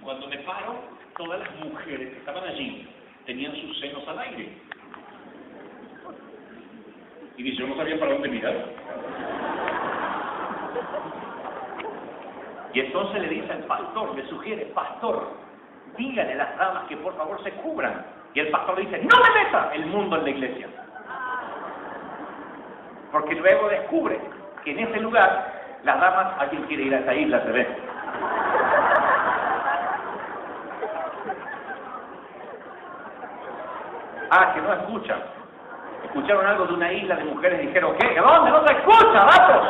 Cuando me paro, todas las mujeres que estaban allí tenían sus senos al aire. Y yo no sabía para dónde mirar. Y entonces le dice al pastor, le sugiere, pastor, dígale a las damas que por favor se cubran. Y el pastor le dice, no me meta el mundo en la iglesia. Porque luego descubre que en ese lugar las damas, alguien quiere ir a esa isla, se ve. Ah, que no escuchan. Escucharon algo de una isla de mujeres y dijeron, ¿qué? ¿Dónde? ¿No se escucha, vatos?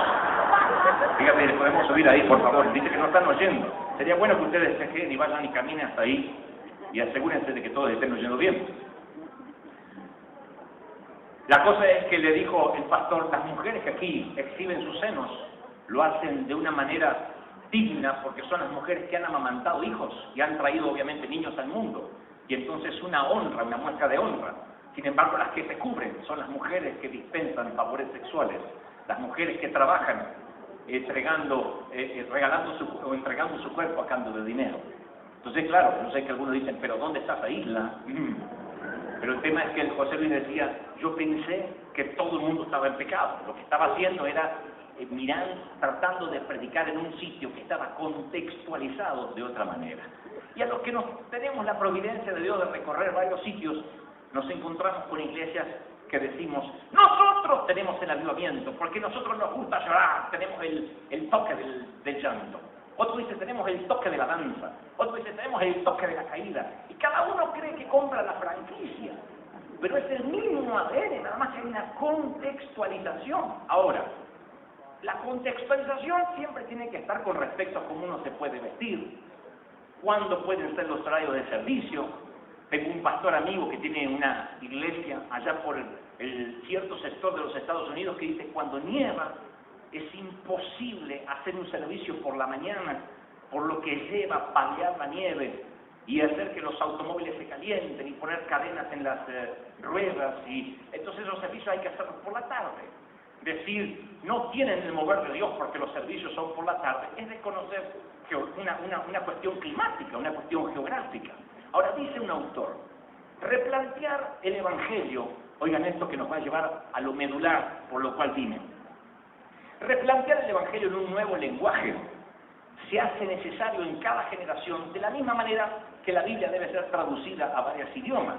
Fíjate, ¿le podemos subir ahí, por favor? Dice que no están oyendo. Sería bueno que ustedes se queden y vayan y caminen hasta ahí y asegúrense de que todos estén oyendo bien. La cosa es que le dijo el pastor, las mujeres que aquí exhiben sus senos lo hacen de una manera digna porque son las mujeres que han amamantado hijos y han traído obviamente niños al mundo. Y entonces una honra, una muestra de honra. Sin embargo, las que se cubren son las mujeres que dispensan favores sexuales, las mujeres que trabajan regalando o entregando su cuerpo a cambio de dinero. Entonces, claro, yo sé que algunos dicen, pero ¿dónde está esa isla? Pero el tema es que el José Luis decía, yo pensé que todo el mundo estaba en pecado. Lo que estaba haciendo era tratando de predicar en un sitio que estaba contextualizado de otra manera. Y a los que tenemos la providencia de Dios de recorrer varios sitios, nos encontramos con iglesias que decimos, nosotros tenemos el avivamiento, porque nosotros nos gusta llorar, tenemos el toque del llanto. Otro dice, tenemos el toque de la danza. Otro dice, tenemos el toque de la caída. Y cada uno cree que compra la franquicia. Pero es el mismo ADN, nada más que hay una contextualización. Ahora, la contextualización siempre tiene que estar con respecto a cómo uno se puede vestir, cuándo pueden ser los horarios de servicio. Tengo un pastor amigo que tiene una iglesia allá por el cierto sector de los Estados Unidos que dice, cuando nieva, es imposible hacer un servicio por la mañana, por lo que lleva paliar la nieve y hacer que los automóviles se calienten y poner cadenas en las ruedas. Y entonces los servicios hay que hacerlos por la tarde. Decir, no tienen el mover de Dios porque los servicios son por la tarde, es reconocer que una cuestión climática, una cuestión geográfica. Ahora dice un autor, replantear el Evangelio, oigan esto que nos va a llevar a lo medular, por lo cual vine. Replantear el Evangelio en un nuevo lenguaje se hace necesario en cada generación de la misma manera que la Biblia debe ser traducida a varios idiomas.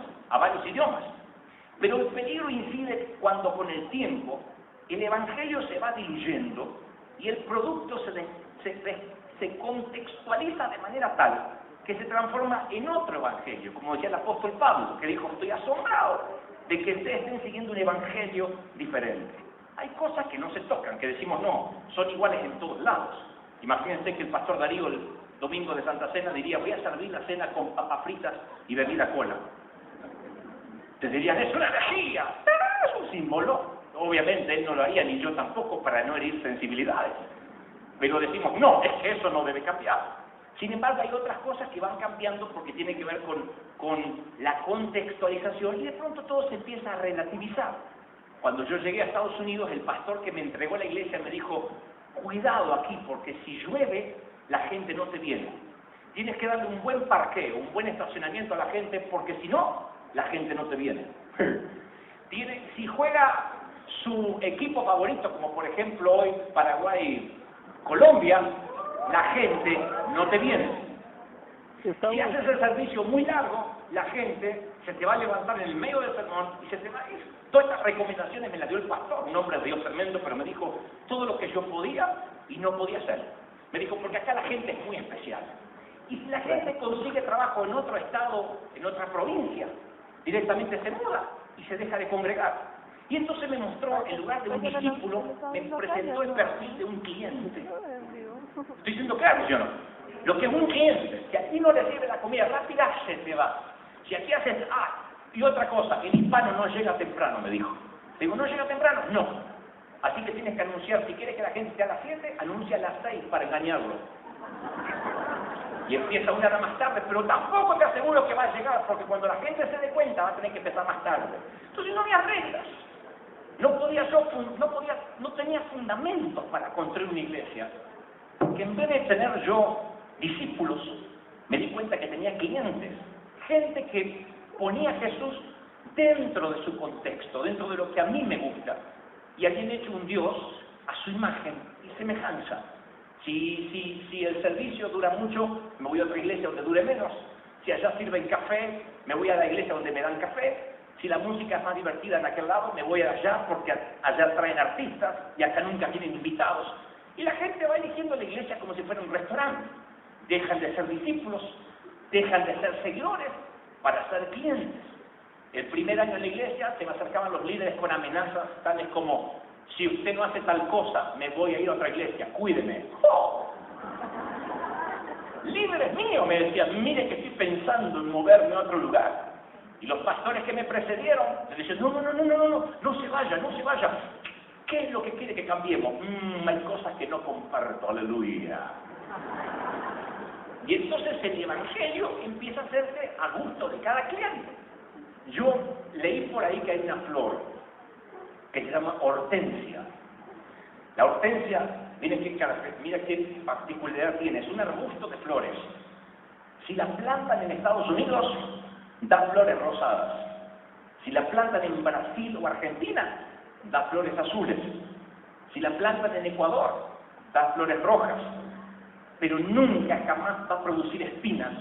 Pero el peligro incide cuando con el tiempo el Evangelio se va diluyendo y el producto se contextualiza de manera tal que se transforma en otro Evangelio, como decía el apóstol Pablo, que dijo, estoy asombrado de que ustedes estén siguiendo un Evangelio diferente. Hay cosas que no se tocan, que decimos no, son iguales en todos lados. Imagínense que el pastor Darío el domingo de Santa Cena diría, voy a servir la cena con papas fritas y bebida cola. Te dirían, es una herejía, es un símbolo. Obviamente él no lo haría, ni yo tampoco, para no herir sensibilidades. Pero decimos, no, es que eso no debe cambiar. Sin embargo, hay otras cosas que van cambiando porque tiene que ver con la contextualización y de pronto todo se empieza a relativizar. Cuando yo llegué a Estados Unidos, el pastor que me entregó la iglesia me dijo, cuidado aquí, porque si llueve, la gente no te viene. Tienes que darle un buen parqueo, un buen estacionamiento a la gente, porque si no, la gente no te viene. Si juega su equipo favorito, como por ejemplo hoy Paraguay-Colombia, la gente no te viene. Si haces el servicio muy largo, la gente se te va a levantar en el medio del sermón y se te va a ir. Todas estas recomendaciones me las dio el pastor, un hombre de Dios tremendo, pero me dijo todo lo que yo podía y no podía hacer. Me dijo, porque acá la gente es muy especial. Y si la gente consigue trabajo en otro estado, en otra provincia, directamente se muda y se deja de congregar. Y entonces me mostró, en lugar de un discípulo, me presentó el perfil de un cliente. Estoy siendo claro, ¿sí o no? Lo que es un cliente, si aquí no recibe la comida rápida, se te va. Si aquí haces, y otra cosa, el hispano no llega temprano, me dijo. Digo, ¿no llega temprano? No. Así que tienes que anunciar, si quieres que la gente esté a las 7, anuncia a las 6 para engañarlo. Y empieza una hora más tarde, pero tampoco te aseguro que va a llegar, porque cuando la gente se dé cuenta va a tener que empezar más tarde. Entonces no había reglas. No tenía fundamentos para construir una iglesia. Que en vez de tener yo discípulos, me di cuenta que tenía clientes, gente que ponía a Jesús dentro de su contexto, dentro de lo que a mí me gusta, y habían hecho un Dios a su imagen y semejanza. Si el servicio dura mucho, me voy a otra iglesia donde dure menos. Si allá sirven café, me voy a la iglesia donde me dan café. Si la música es más divertida en aquel lado, me voy allá porque allá traen artistas y acá nunca tienen invitados. Y la gente va eligiendo la iglesia como si fuera un restaurante. Dejan de ser discípulos, dejan de ser seguidores para ser clientes. El primer año en la iglesia se me acercaban los líderes con amenazas tales como: si usted no hace tal cosa, me voy a ir a otra iglesia, cuídeme. ¡Oh! Líderes míos me decían: mire que estoy pensando en moverme a otro lugar. Y los pastores que me precedieron me decían: no se vaya. ¿Qué es lo que quiere que cambiemos? Hay cosas que no comparto, aleluya. Y entonces el evangelio empieza a hacerse a gusto de cada cliente. Yo leí por ahí que hay una flor que se llama hortensia. La hortensia, mira qué particularidad tiene, es un arbusto de flores. Si la plantan en Estados Unidos, da flores rosadas. Si la plantan en Brasil o Argentina, da flores azules. Si la plantan en Ecuador, da flores rojas. Pero nunca jamás va a producir espinas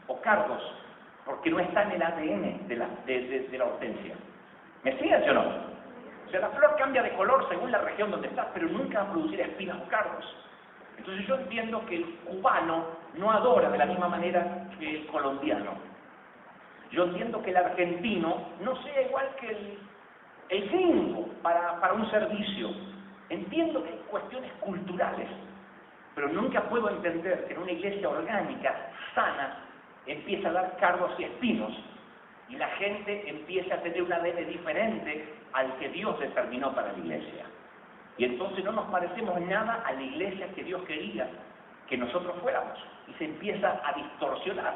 o cardos, porque no está en el ADN de la hortensia. ¿Me sigues o no? O sea, la flor cambia de color según la región donde está, pero nunca va a producir espinas o cardos. Entonces yo entiendo que el cubano no adora de la misma manera que el colombiano. Yo entiendo que el argentino no sea igual que el gringo para un servicio. Entiendo que hay cuestiones culturales, pero nunca puedo entender que en una iglesia orgánica, sana, empieza a dar cardos y espinos, y la gente empieza a tener un ADN diferente al que Dios determinó para la iglesia. Y entonces no nos parecemos nada a la iglesia que Dios quería que nosotros fuéramos, y se empieza a distorsionar.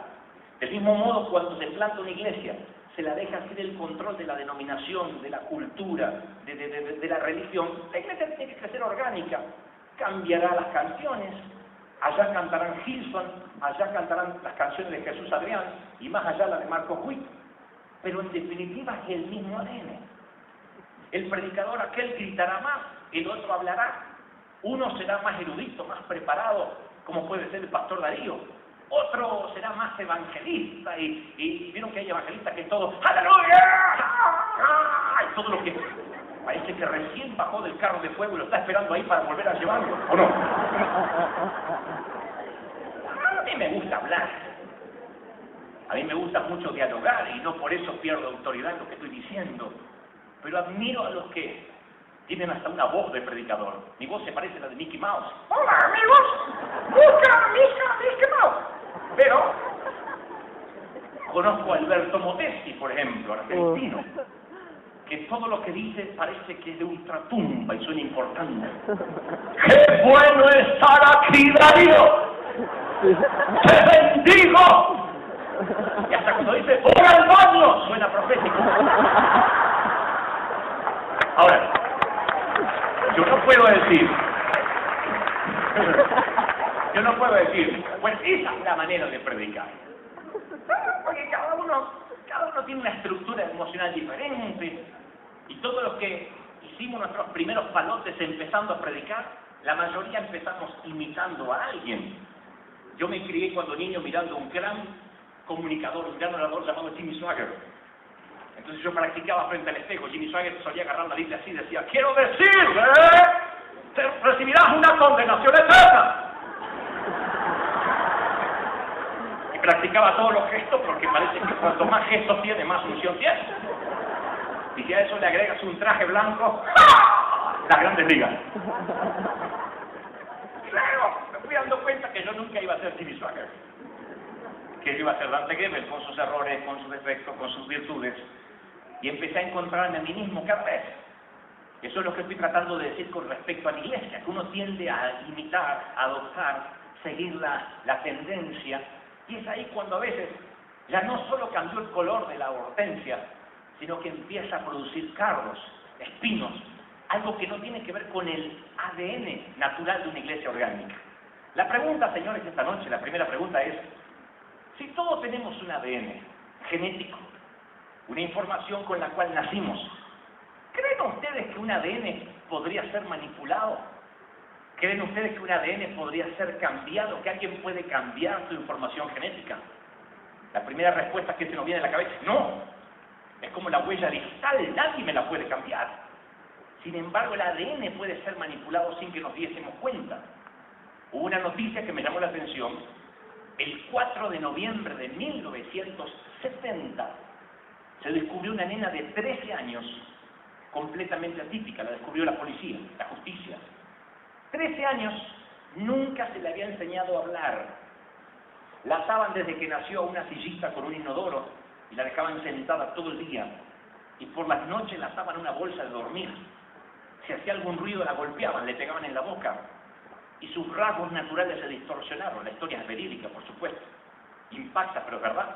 Del mismo modo, cuando se planta una iglesia, se la deja sin el control de la denominación, de la cultura, de la religión. La iglesia tiene que crecer orgánica, cambiará las canciones, allá cantarán Gilson, allá cantarán las canciones de Jesús Adrián, y más allá la de Marcos Witt. Pero en definitiva es el mismo ADN. El predicador aquel gritará más, el otro hablará. Uno será más erudito, más preparado, como puede ser el pastor Darío. Otro será más evangelista, y vieron que hay evangelistas que todos ¡aleluya! Y todo lo que parece que recién bajó del carro de fuego y lo está esperando ahí para volver a llevarlo, ¿o no? A mí me gusta hablar. A mí me gusta mucho dialogar y no por eso pierdo autoridad en lo que estoy diciendo. Pero admiro a los que tienen hasta una voz de predicador. Mi voz se parece a la de Mickey Mouse. ¡Hola, amigos! ¡Busca Mickey Mouse! Pero conozco a Alberto Motesi, por ejemplo, argentino, que todo lo que dice parece que es de ultratumba y suena importante. ¡Qué bueno estar aquí, Darío! ¡Te bendigo! Y hasta cuando dice ¡voy al baño! Suena profético. Ahora, yo no puedo decir, pues esa es la manera de predicar. Porque cada uno tiene una estructura emocional diferente, y todos los que hicimos nuestros primeros palotes empezando a predicar, la mayoría empezamos imitando a alguien. Yo me crié cuando niño mirando a un gran comunicador, un gran orador llamado Jimmy Swaggart. Entonces yo practicaba frente al espejo. Jimmy Swaggart solía agarrar la Biblia así y decía: quiero decir, recibirás una condenación eterna. Y practicaba todos los gestos, porque parece que cuanto más gestos tiene, más unción tiene. Y si a eso le agregas un traje blanco, ¡ah! Las grandes ligas. Y luego me fui dando cuenta que yo nunca iba a ser Jimmy Swaggart, que yo iba a ser Dante Gebel, con sus errores, con sus defectos, con sus virtudes. Y empecé a encontrarme a mí mismo cada vez. Eso es lo que estoy tratando de decir con respecto a la iglesia, que uno tiende a imitar, a adoptar, seguir la tendencia, y es ahí cuando a veces ya no solo cambió el color de la hortensia, sino que empieza a producir cardos, espinos, algo que no tiene que ver con el ADN natural de una iglesia orgánica. La pregunta, señores, esta noche, la primera pregunta es: Si todos tenemos un ADN genético, una información con la cual nacimos, ¿creen ustedes que un ADN podría ser manipulado? ¿Creen ustedes que un ADN podría ser cambiado? ¿Que alguien puede cambiar su información genética? La primera respuesta que se nos viene a la cabeza es no. Es como la huella digital, nadie me la puede cambiar. Sin embargo, el ADN puede ser manipulado sin que nos diésemos cuenta. Hubo una noticia que me llamó la atención. El 4 de noviembre de 1970 se descubrió una nena de 13 años completamente atípica. La descubrió la policía, la justicia. 13 años, nunca se le había enseñado a hablar. La ataban desde que nació a una sillita con un inodoro y la dejaban sentada todo el día. Y por las noches la ataban a una bolsa de dormir. Si hacía algún ruido la golpeaban, le pegaban en la boca. Y sus rasgos naturales se distorsionaron. La historia es verídica, por supuesto. Impacta, pero es verdad.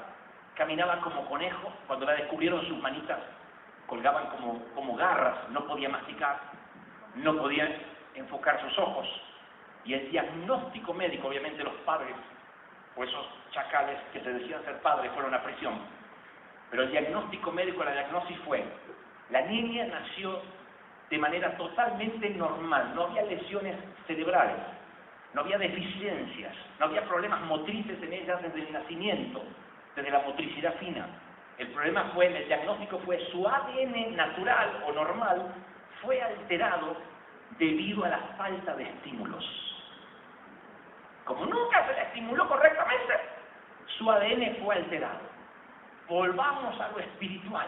Caminaba como conejo. Cuando la descubrieron, sus manitas colgaban como garras. No podía masticar, no podía enfocar sus ojos. Y el diagnóstico médico, obviamente los padres, o esos chacales que se decían ser padres, fueron a prisión. Pero el diagnóstico médico, la diagnosis fue: la niña nació de manera totalmente normal, no había lesiones cerebrales, no había deficiencias, no había problemas motrices en ella desde el nacimiento, desde la motricidad fina. El problema fue, el diagnóstico fue, su ADN natural o normal fue alterado debido a la falta de estímulos. Como nunca se le estimuló correctamente, su ADN fue alterado. Volvamos a lo espiritual.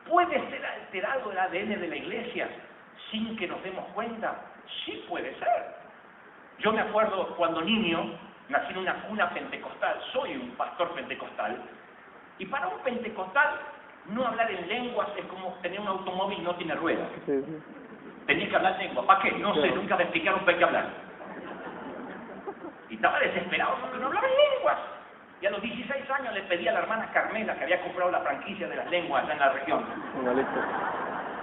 ¿Puede ser alterado el ADN de la iglesia sin que nos demos cuenta? Sí puede ser. Yo me acuerdo cuando niño, nací en una cuna pentecostal, soy un pastor pentecostal, y para un pentecostal no hablar en lenguas es como tener un automóvil y no tiene ruedas. Tenía que hablar lengua. ¿Para qué? No sé, nunca me explicaron para qué hablar. Y estaba desesperado porque no hablaba en lenguas. Y a los 16 años le pedí a la hermana Carmela, que había comprado la franquicia de las lenguas allá en la región: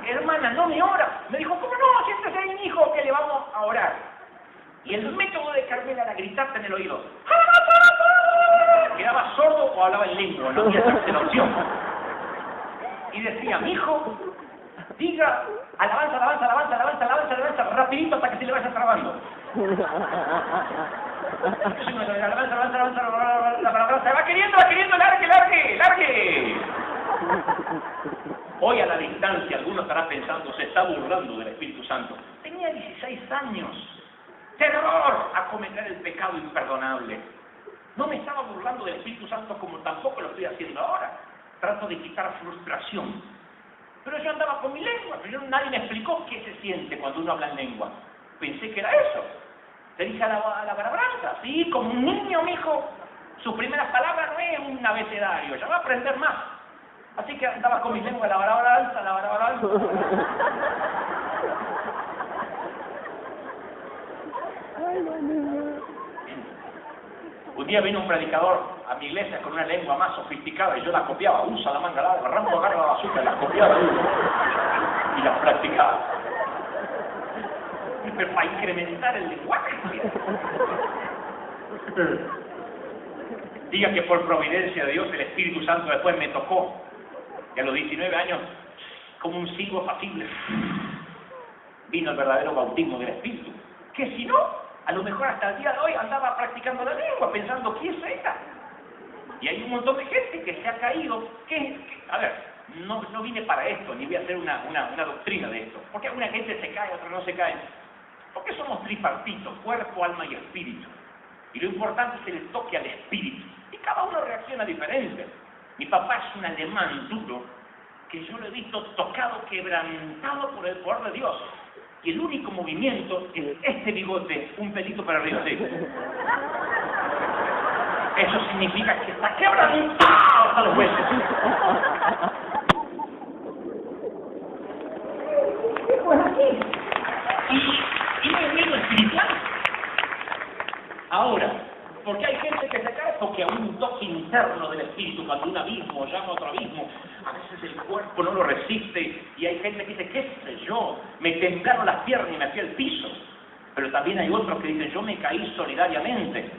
hermana, no me ora. Me dijo: ¿cómo no? Siéntese ahí, hijo, que le vamos a orar. Y el método de Carmela era gritarte en el oído. Quedaba sordo o hablaba en lengua, no había tercera opción. Y decía: mi hijo, diga alabanza, alabanza, alabanza, alabanza, alabanza, alabanza, rapidito hasta que se le vaya trabando. Alabanza, alabanza, alabanza, la palabra se va queriendo, largue, largue, largue. Hoy a la distancia alguno estará pensando: se está burlando del Espíritu Santo. Tenía 16 años. Terror a cometer el pecado imperdonable. No me estaba burlando del Espíritu Santo como tampoco lo estoy haciendo ahora. Trato de quitar frustración. Pero yo andaba con mi lengua, pero nadie me explicó qué se siente cuando uno habla en lengua. Pensé que era eso. Le dije a la barabranza: sí, como un niño, mijo. Sus primeras palabras no es un abecedario, ya va a aprender más. Así que andaba con mi lengua, la barabranza, la barabranza. Un día vino un predicador a mi iglesia con una lengua más sofisticada y yo la copiaba. Usa la manga larga, Rambo agarra la bazooka y la copiaba y la practicaba. Pero para incrementar el lenguaje. Diga que por providencia de Dios el Espíritu Santo después me tocó. Y a los 19 años, como un ciego apacible, vino el verdadero bautismo del Espíritu. Que si no, a lo mejor hasta el día de hoy andaba practicando la lengua, pensando: ¿quién era? Y hay un montón de gente que se ha caído. A ver, no vine para esto, ni voy a hacer una doctrina de esto. Porque alguna gente se cae, otra no se cae. Porque somos tripartitos, cuerpo, alma y espíritu. Y lo importante es que le toque al espíritu. Y cada uno reacciona diferente. Mi papá es un alemán duro, que yo lo he visto tocado, quebrantado por el poder de Dios. Y el único movimiento es este bigote, un pelito para arriba, ¿sí? Eso significa que está quebrantado hasta los huesos. Pues así. Y no es miedo espiritual. Ahora, ¿por qué hay gente que se cae? Porque hay un toque interno del espíritu, cuando un abismo llama a otro abismo, a veces el cuerpo no lo resiste, y hay gente que dice: ¿qué sé yo? Me temblaron las piernas y me fui al piso. Pero también hay otros que dicen: yo me caí solidariamente.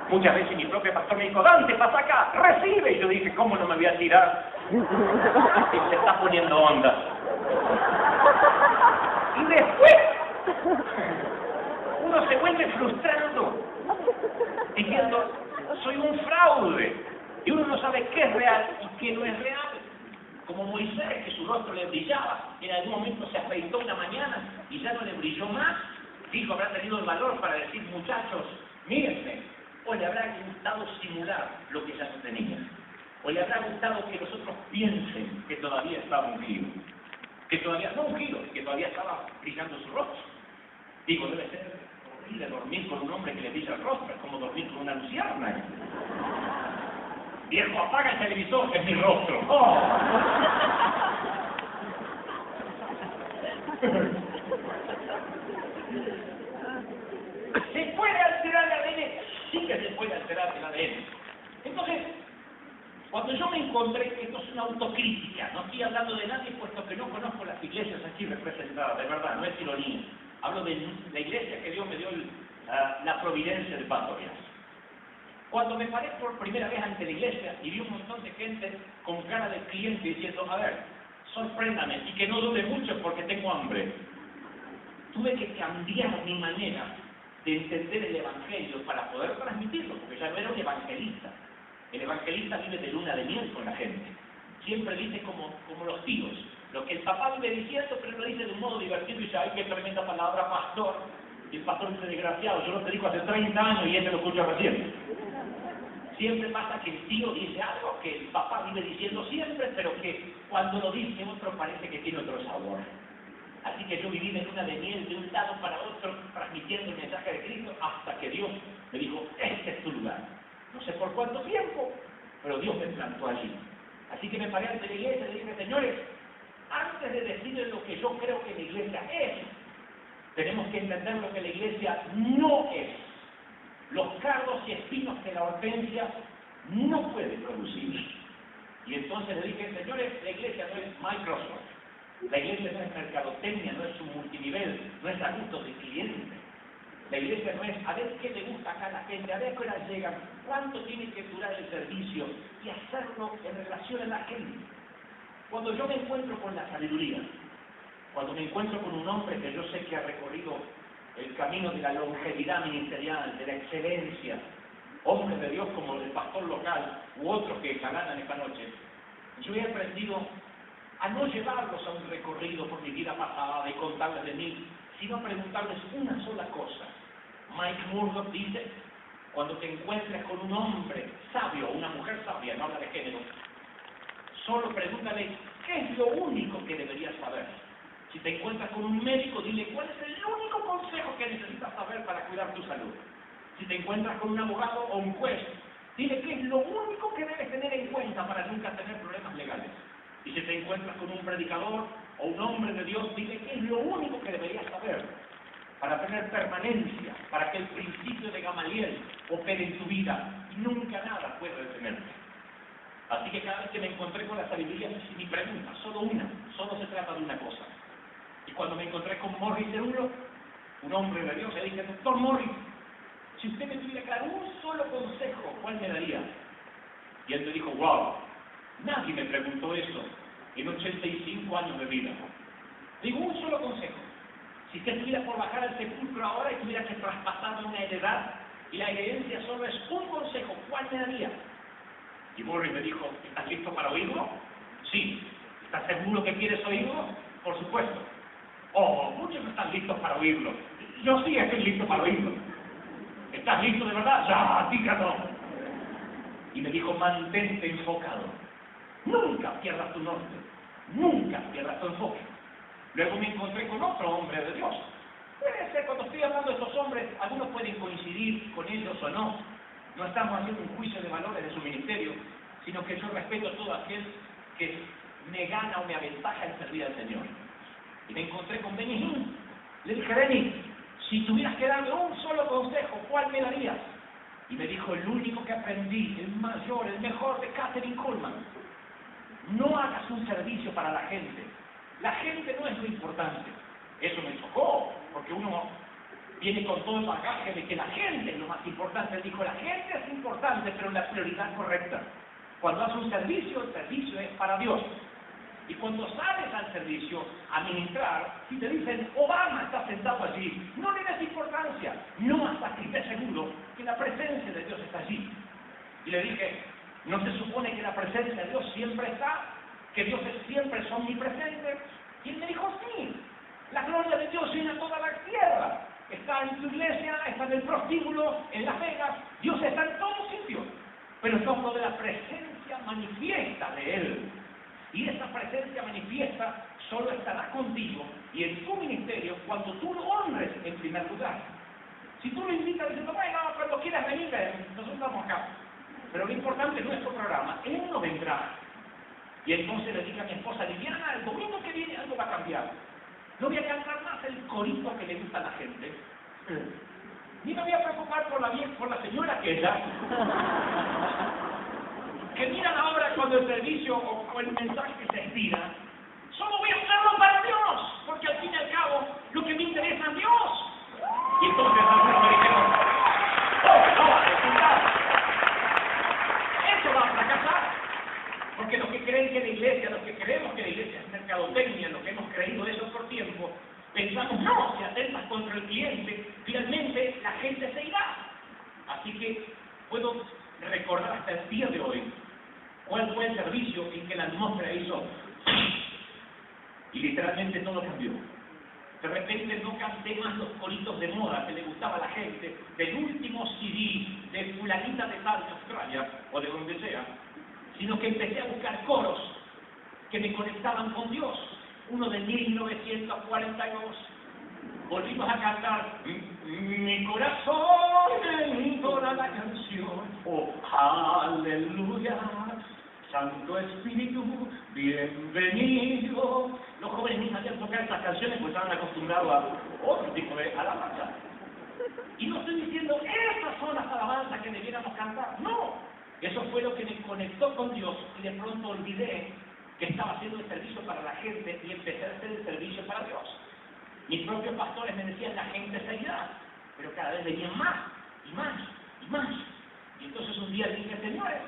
Muchas veces mi propio pastor me dijo, Dante, pasa acá, recibe. Y yo dije, ¿cómo no me voy a tirar? Y se está poniendo onda. Y después, uno se vuelve frustrado, diciendo, soy un fraude. Y uno no sabe qué es real y qué no es real. Como Moisés, que su rostro le brillaba, en algún momento se afeitó una mañana y ya no le brilló más. Dijo, habrá tenido el valor para decir, muchachos, mírenme. O le habrá gustado simular lo que ya no tenía. O le habrá gustado que los otros piensen que todavía estaba ungido. Que todavía, no ungido, que todavía estaba brillando su rostro. Digo, debe ser horrible dormir con un hombre que le brilla el rostro, es como dormir con una luciérnaga. Viejo, apaga el televisor, que es mi rostro. ¡Oh! ¿Se puede alterar el ADN? Sí que se puede alterar el ADN. Entonces, cuando yo me encontré, esto es una autocrítica, no estoy hablando de nadie, puesto que no conozco las iglesias aquí representadas, de verdad, no es ironía. Hablo de la iglesia que Dios me dio la providencia de pastorear. Cuando me paré por primera vez ante la iglesia y vi un montón de gente con cara de cliente diciendo, a ver, sorpréndame y que no dure mucho porque tengo hambre. Tuve que cambiar mi manera de entender el evangelio para poder transmitirlo, porque ya no era un evangelista. El evangelista vive de luna de miel con la gente. Siempre dice como los tíos, lo que el papá vive diciendo, pero lo dice de un modo divertido y dice, ay, qué tremenda palabra, pastor. Y el pastor dice, desgraciado, yo lo te digo hace 30 años y este lo escucho recién. Siempre pasa que el tío dice algo que el papá vive diciendo siempre, pero que cuando lo dice otro parece que tiene otro sabor. Así que yo viví de luna de miel de un lado para otro, transmitiendo el mensaje de Cristo, hasta que Dios me dijo, este es tu lugar. No sé por cuánto tiempo, pero Dios me plantó allí. Así que me paré ante la iglesia y le dije, señores, antes de decirles lo que yo creo que la iglesia es, tenemos que entender lo que la iglesia no es. Los cardos y espinos que la hortensia no puede producir. Y entonces le dije, señores, la iglesia no es Microsoft. La iglesia no es mercadotecnia, no es un multinivel, no es a gusto del cliente. La iglesia no es a ver qué le gusta acá a la gente, a ver qué hora llegan, cuánto tiene que durar el servicio y hacerlo en relación a la gente. Cuando yo me encuentro con la sabiduría, cuando me encuentro con un hombre que yo sé que ha recorrido el camino de la longevidad ministerial, de la excelencia, hombres de Dios como el pastor local u otros que estarán esta noche, yo he aprendido a no llevarlos a un recorrido por mi vida pasada y contarles de mí, sino a preguntarles una sola cosa. Mike Murdock dice, cuando te encuentres con un hombre sabio, una mujer sabia, no habla de género, solo pregúntale, ¿qué es lo único que deberías saber? Si te encuentras con un médico, dile, ¿cuál es el único consejo que necesitas saber para cuidar tu salud? Si te encuentras con un abogado o un juez, dile, ¿qué es lo único que debes tener en cuenta para nunca tener problemas legales? Y si te encuentras con un predicador o un hombre de Dios, dile qué es lo único que deberías saber para tener permanencia, para que el principio de Gamaliel opere en tu vida y nunca nada pueda detenerte. Así que cada vez que me encontré con la sabiduría, hice mi pregunta, solo una, solo se trata de una cosa. Y cuando me encontré con Morris Cerulo, un hombre de Dios, le dije, doctor Morris, si usted me tuviera que dar un solo consejo, ¿cuál me daría? Y él me dijo, wow, nadie me preguntó eso en 85 años de vida. Digo, un solo consejo. Si usted estuviera por bajar al sepulcro ahora y tuviera que traspasar una heredad, y la herencia solo es un consejo, ¿cuál me daría? Y Morris me dijo, ¿estás listo para oírlo? Sí. ¿Estás seguro que quieres oírlo? Por supuesto. Oh, muchos no están listos para oírlo. Yo sí estoy listo para oírlo. ¿Estás listo de verdad? Ya, dígalo. Y me dijo, mantente enfocado. Nunca pierdas tu norte. Nunca pierdas tu enfoque. Luego me encontré con otro hombre de Dios. Puede ser, cuando estoy hablando de estos hombres, algunos pueden coincidir con ellos o no. No estamos haciendo un juicio de valores de su ministerio, sino que yo respeto a todo aquel que me gana o me aventaja en servir al Señor. Y me encontré con Benny Hinn. Le dije, Benny, si tuvieras que darme un solo consejo, ¿cuál me darías? Y me dijo, el único que aprendí, el mayor, el mejor de Kathryn Kuhlman. No hagas un servicio para la gente. La gente no es lo importante. Eso me chocó, porque uno viene con todo el bagaje de que la gente es lo más importante. Él dijo, la gente es importante, pero la prioridad correcta. Cuando haces un servicio, el servicio es para Dios. Y cuando sales al servicio a ministrar, si te dicen, Obama está sentado allí, no le des importancia, no hasta que estés seguro que la presencia de Dios está allí. Y le dije, ¿no se supone que la presencia de Dios siempre está? ¿Que Dios siempre es omnipresente? Y él me dijo, sí, la gloria de Dios llena toda la tierra. Está en tu iglesia, está en el prostíbulo, en Las Vegas, Dios está en todos sitios. Pero es hablo de la presencia manifiesta de Él. Y esa presencia manifiesta solo estará contigo y en tu ministerio cuando tú lo honres en primer lugar. Si tú lo invitas diciendo, bueno, cuando quieras venir, nosotros estamos acá. Pero lo importante es nuestro programa, Él no vendrá. Y entonces le dije a mi esposa Liliana, el domingo que viene algo va a cambiar. No voy a cantar más el corito que le gusta a la gente. Ni me voy a preocupar por la señora aquella que mira la obra cuando el servicio o el mensaje se expira. Solo voy a hacerlo para Dios, porque al fin y al cabo lo que me interesa es Dios. Y entonces algunos me dijeron, no va a resultar. Eso va a fracasar. Porque los que creen que la iglesia, los que creemos que la iglesia es mercadotecnia, los que hemos creído eso por tiempo, pensamos, no, si atentas contra el cliente, finalmente la gente se irá. Así que puedo recordar hasta el día de hoy cuál fue el servicio en que la atmósfera hizo y literalmente todo cambió. De repente no canté más los coritos de moda que le gustaba a la gente del último CD de fulanita de tal de Australia o de donde sea, sino que empecé a buscar coros que me conectaban con Dios. Uno de 1942. Volvimos a cantar mi corazón entona la canción, oh aleluya, Santo Espíritu, bienvenido. Los jóvenes ni sabían tocar estas canciones porque estaban acostumbrados a otro tipo de alabanza. Y no estoy diciendo, estas son las alabanzas que debiéramos cantar. No, eso fue lo que me conectó con Dios y de pronto olvidé que estaba haciendo el servicio para la gente y empecé a hacer el servicio para Dios. Mis propios pastores me decían, la gente se irá, pero cada vez venían más, y más, y más. Y entonces un día dije, señores,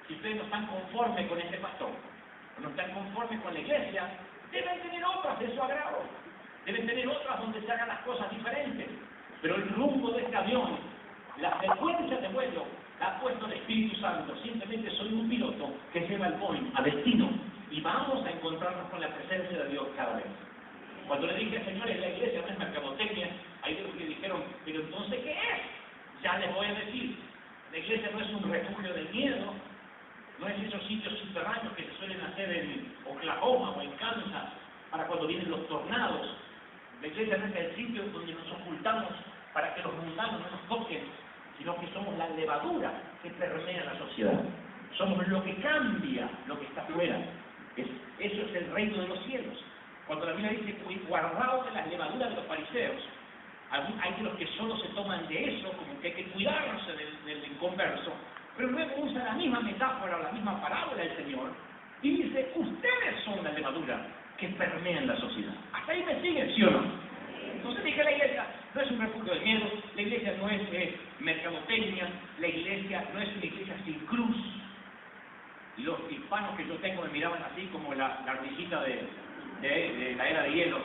si ustedes no están conformes con este pastor, o no están conformes con la iglesia, deben tener otras de su agrado, deben tener otras donde se hagan las cosas diferentes. Pero el rumbo de este avión, la frecuencia de vuelo, la ha puesto el Espíritu Santo. Simplemente soy un piloto que lleva el Boeing a destino, y vamos a encontrarnos con la presencia de Dios cada vez. Cuando le dije, señores, la iglesia no es mercadotecnia, hay de los que dijeron, pero entonces, ¿qué es? Ya les voy a decir, la iglesia no es un refugio del miedo, no es esos sitios subterráneos que se suelen hacer en Oklahoma o en Kansas para cuando vienen los tornados. La iglesia no es el sitio donde nos ocultamos para que los mundanos no nos toquen, sino que somos la levadura que permea la sociedad. Somos lo que cambia lo que está afuera. Eso es el reino de los cielos. Cuando la Biblia dice, guardaos de las levaduras de los fariseos, hay de los que solo se toman de eso, como que hay que cuidarse del inconverso, pero luego usa la misma metáfora, la misma parábola del Señor, y dice, ustedes son la levadura que permean la sociedad. Hasta ahí me siguen, ¿sí o no? Entonces dije, la iglesia no es un refugio de miedo, la iglesia no es mercadotecnia, la iglesia no es una iglesia sin cruz. Y los hispanos que yo tengo me miraban así como la ardillita de la era de hielo.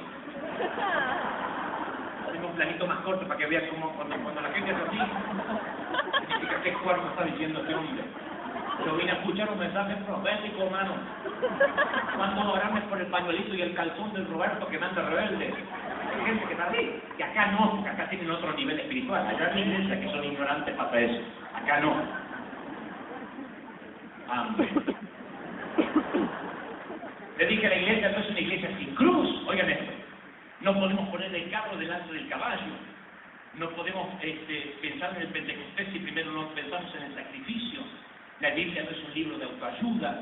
Tengo un planito más corto para que vean cómo cuando la gente hace así, significa qué cuerno está diciendo este hombre. Yo vine a escuchar un mensaje profético, hermano. ¿Cuánto orarme por el pañuelito y el calzón del Roberto que me anda rebelde? Hay gente que está así, que acá no, porque acá tienen otro nivel espiritual. Allá hay iglesias que son ignorantes para eso. Acá no. Amén. Le dije, la iglesia no es una iglesia sin cruz. Oigan esto. No podemos poner el carro delante del caballo. No podemos pensar en el Pentecostés si primero no pensamos en el sacrificio. La Biblia no es un libro de autoayuda.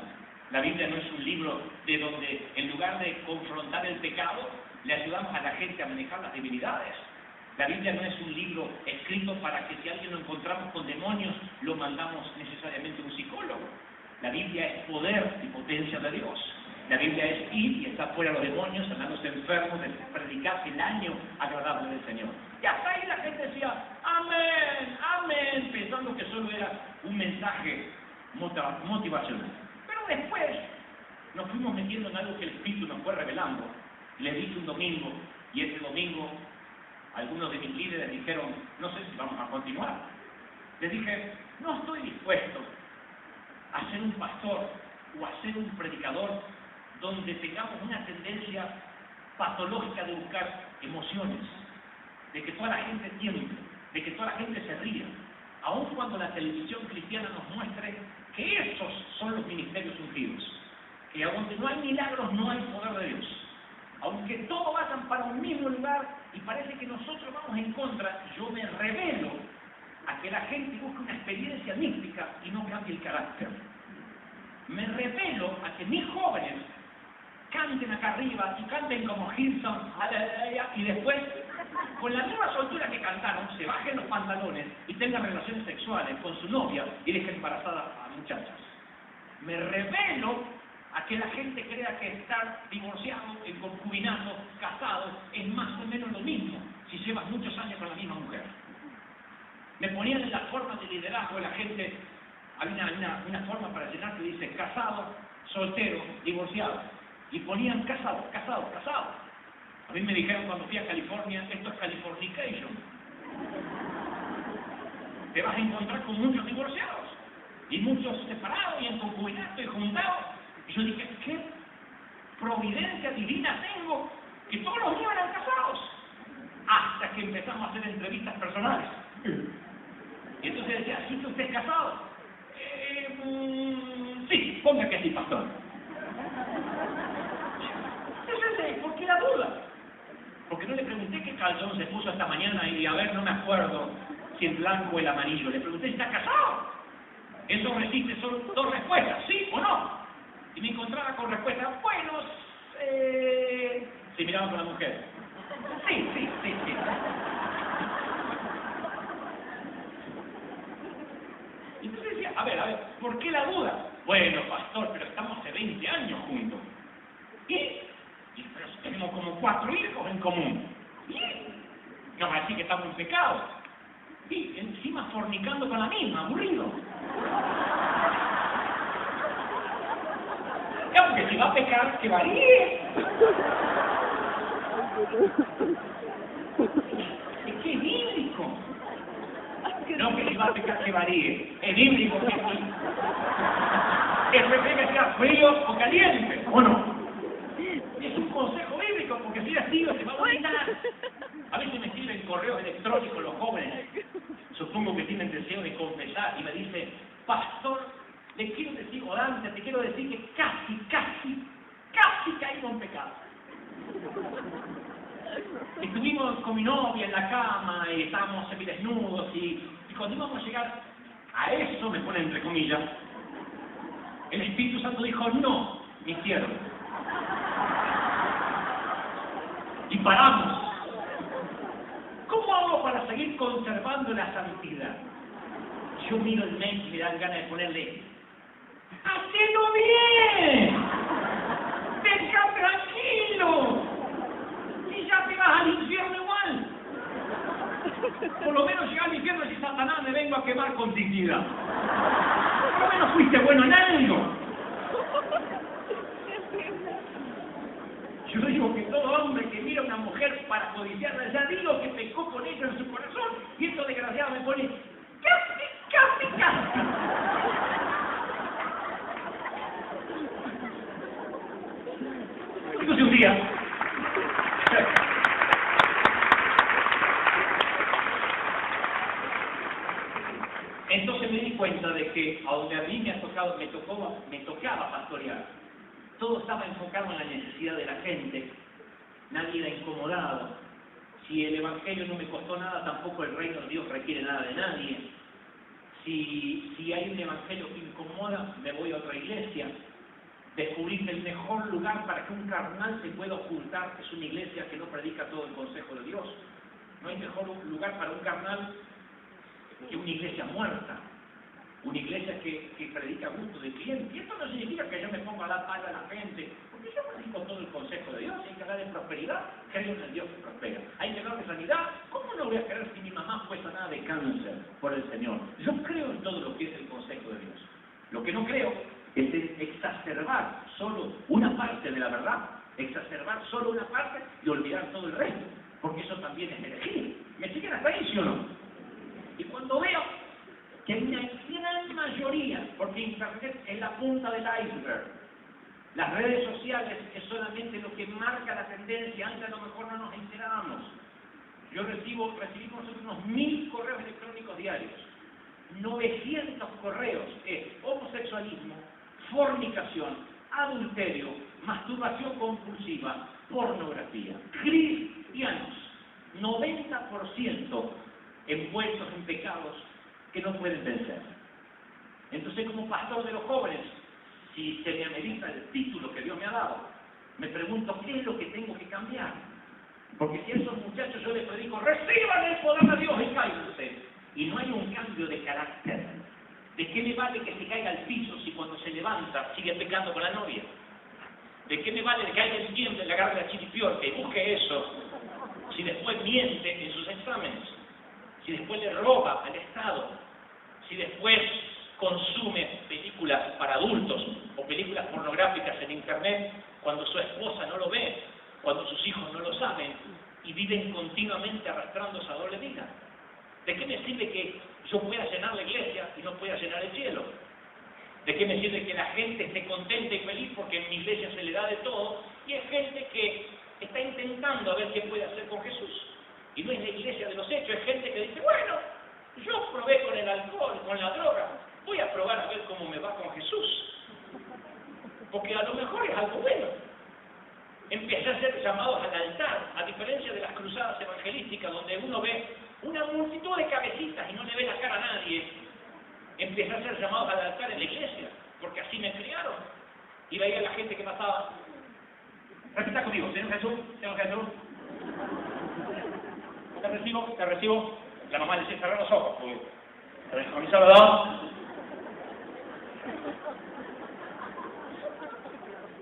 La Biblia no es un libro de donde, en lugar de confrontar el pecado, le ayudamos a la gente a manejar las debilidades. La Biblia no es un libro escrito para que si alguien lo encontramos con demonios, lo mandamos necesariamente a un psicólogo. La Biblia es poder y potencia de Dios. La Biblia es ir y echar fuera los demonios, sanar los enfermos, predicar el año agradable del Señor. Y hasta ahí la gente decía, amén, amén, pensando que solo era un mensaje motivacional. Pero después nos fuimos metiendo en algo que el Espíritu nos fue revelando. Les dije un domingo, y ese domingo algunos de mis líderes dijeron, no sé si vamos a continuar. Les dije, no estoy dispuesto a ser un pastor o a ser un predicador donde tengamos una tendencia patológica de buscar emociones, de que toda la gente tiemble, de que toda la gente se ría, aun cuando la televisión cristiana nos muestre que esos son los ministerios ungidos, que donde no hay milagros no hay poder de Dios, aunque todos vayan para un mismo lugar y parece que nosotros vamos en contra. Yo me revelo a que la gente busque una experiencia mística y no cambie el carácter. Me revelo a que mis jóvenes canten acá arriba y canten como Hilson, y después, con la misma soltura que cantaron, se bajen los pantalones y tengan relaciones sexuales con su novia y dejen embarazadas a muchachas. Me revelo a que la gente crea que estar divorciado, en concubinato, casado, es más o menos lo mismo si llevas muchos años con la misma mujer. Me ponían en la forma de liderazgo de la gente, había una forma para llenar que dice casado, soltero, divorciado. Y ponían casado, casado, casado. A mí me dijeron cuando fui a California, esto es Californication. Te vas a encontrar con muchos divorciados, y muchos separados, y en concubinato, y juntados. Y yo dije, ¿qué providencia divina tengo que todos los míos eran casados? Hasta que empezamos a hacer entrevistas personales. Y entonces decía, ¿sí que usted es casado? Sí, ponga que sí, pastor. Entonces, ¿por qué la duda? Porque no le pregunté qué calzón se puso esta mañana y a ver, no me acuerdo si el blanco o el amarillo. Le pregunté si está casado. Eso resiste, son dos respuestas, sí o no. Y me encontraba con respuestas, bueno, se miraba con la mujer. Sí. Y entonces decía, a ver, ¿por qué la duda? Bueno, pastor, pero estamos hace 20 años juntos. Pero tenemos como 4 hijos en común. No va a decir que estamos en pecado. Y encima fornicando con la misma, aburrido. Ya, porque si va a pecar, que varíe. Es que es bíblico. No que si va a pecar, que varíe. Es bíblico que sí. Que prefiere que sea frío o caliente, ¿o no? Es un consejo bíblico, porque si es tío se va a olvidar. A veces me escriben correos electrónicos los jóvenes, supongo que tienen deseo de confesar, y me dice, pastor, le quiero decir, o Dante, te quiero decir que casi caímos en pecado. Estuvimos con mi novia en la cama y estábamos semidesnudos y cuando íbamos a llegar a eso, me pone entre comillas, el Espíritu Santo dijo, no, mi siervo. Y paramos. ¿Cómo hago para seguir conservando la santidad? Yo miro el mail y me dan ganas de ponerle, ¡hacelo bien! ¡Deja tranquilo! Y ya te vas al infierno igual. Por lo menos llegar al infierno y Satanás, me vengo a quemar con dignidad. Por lo menos fuiste bueno en algo. Yo digo que todo hombre que mira a una mujer para codiciarla, ya digo que pecó con ella en su corazón, y esto desgraciado me pone casi. Entonces un día, entonces me di cuenta de que a donde a mí me tocaba pastorear, todo estaba enfocado en la necesidad de la gente, nadie era incomodado. Si el Evangelio no me costó nada, tampoco el reino de Dios requiere nada de nadie. Si hay un Evangelio que incomoda, me voy a otra iglesia. Descubrí que el mejor lugar para que un carnal se pueda ocultar es una iglesia que no predica todo el consejo de Dios. No hay mejor lugar para un carnal que una iglesia muerta. Una iglesia que predica a gusto de cliente. Y esto no significa que yo me ponga a dar palo a la gente, porque yo predico todo el consejo de Dios. Hay que hablar de prosperidad, creo en el Dios que prospera. Hay que hablar de sanidad. ¿Cómo no voy a creer si mi mamá fue sanada de cáncer por el Señor? Yo creo en todo lo que es el consejo de Dios. Lo que no creo es en exacerbar solo una parte de la verdad, exacerbar solo una parte y olvidar todo el resto, porque eso también es herejía. ¿Me siguen hasta ahí, sí o no? Y cuando veo que hay una gran mayoría, porque Internet es la punta del iceberg, las redes sociales es solamente lo que marca la tendencia, antes a lo mejor no nos enterábamos. Recibimos unos 1000 correos electrónicos diarios, 900 correos es homosexualismo, fornicación, adulterio, masturbación compulsiva, pornografía. Cristianos, 90% envueltos en pecados que no pueden vencer. Entonces, como pastor de los jóvenes, si se me amerita el título que Dios me ha dado, me pregunto qué es lo que tengo que cambiar. Porque si a esos muchachos yo les predico, reciban el poder de Dios y cáiganse, y no hay un cambio de carácter, ¿de qué me vale que se caiga al piso si cuando se levanta sigue pecando con la novia? ¿De qué me vale que caiga el tiempo, le agarre la chiripiorca y busque eso, si después miente en sus exámenes, si después le roba al Estado, si después consume películas para adultos o películas pornográficas en Internet cuando su esposa no lo ve, cuando sus hijos no lo saben y viven continuamente arrastrando esa doble vida? ¿De qué me sirve que yo pueda llenar la iglesia y no pueda llenar el cielo? ¿De qué me sirve que la gente esté contenta y feliz porque en mi iglesia se le da de todo y hay gente que está intentando a ver qué puede hacer con Jesús? Y no es la iglesia de los hechos, es gente que dice, bueno, yo probé con el alcohol, con la droga, voy a probar a ver cómo me va con Jesús, porque a lo mejor es algo bueno. Empecé a ser llamados al altar, a diferencia de las cruzadas evangelísticas, donde uno ve una multitud de cabecitas y no le ve la cara a nadie. Empecé a ser llamados al altar en la iglesia, porque así me criaron. Y veía a la gente que pasaba. Repita conmigo, Señor Jesús, Señor Jesús. Te recibo. La mamá le decía, cerrar los ojos, porque con mi salvador.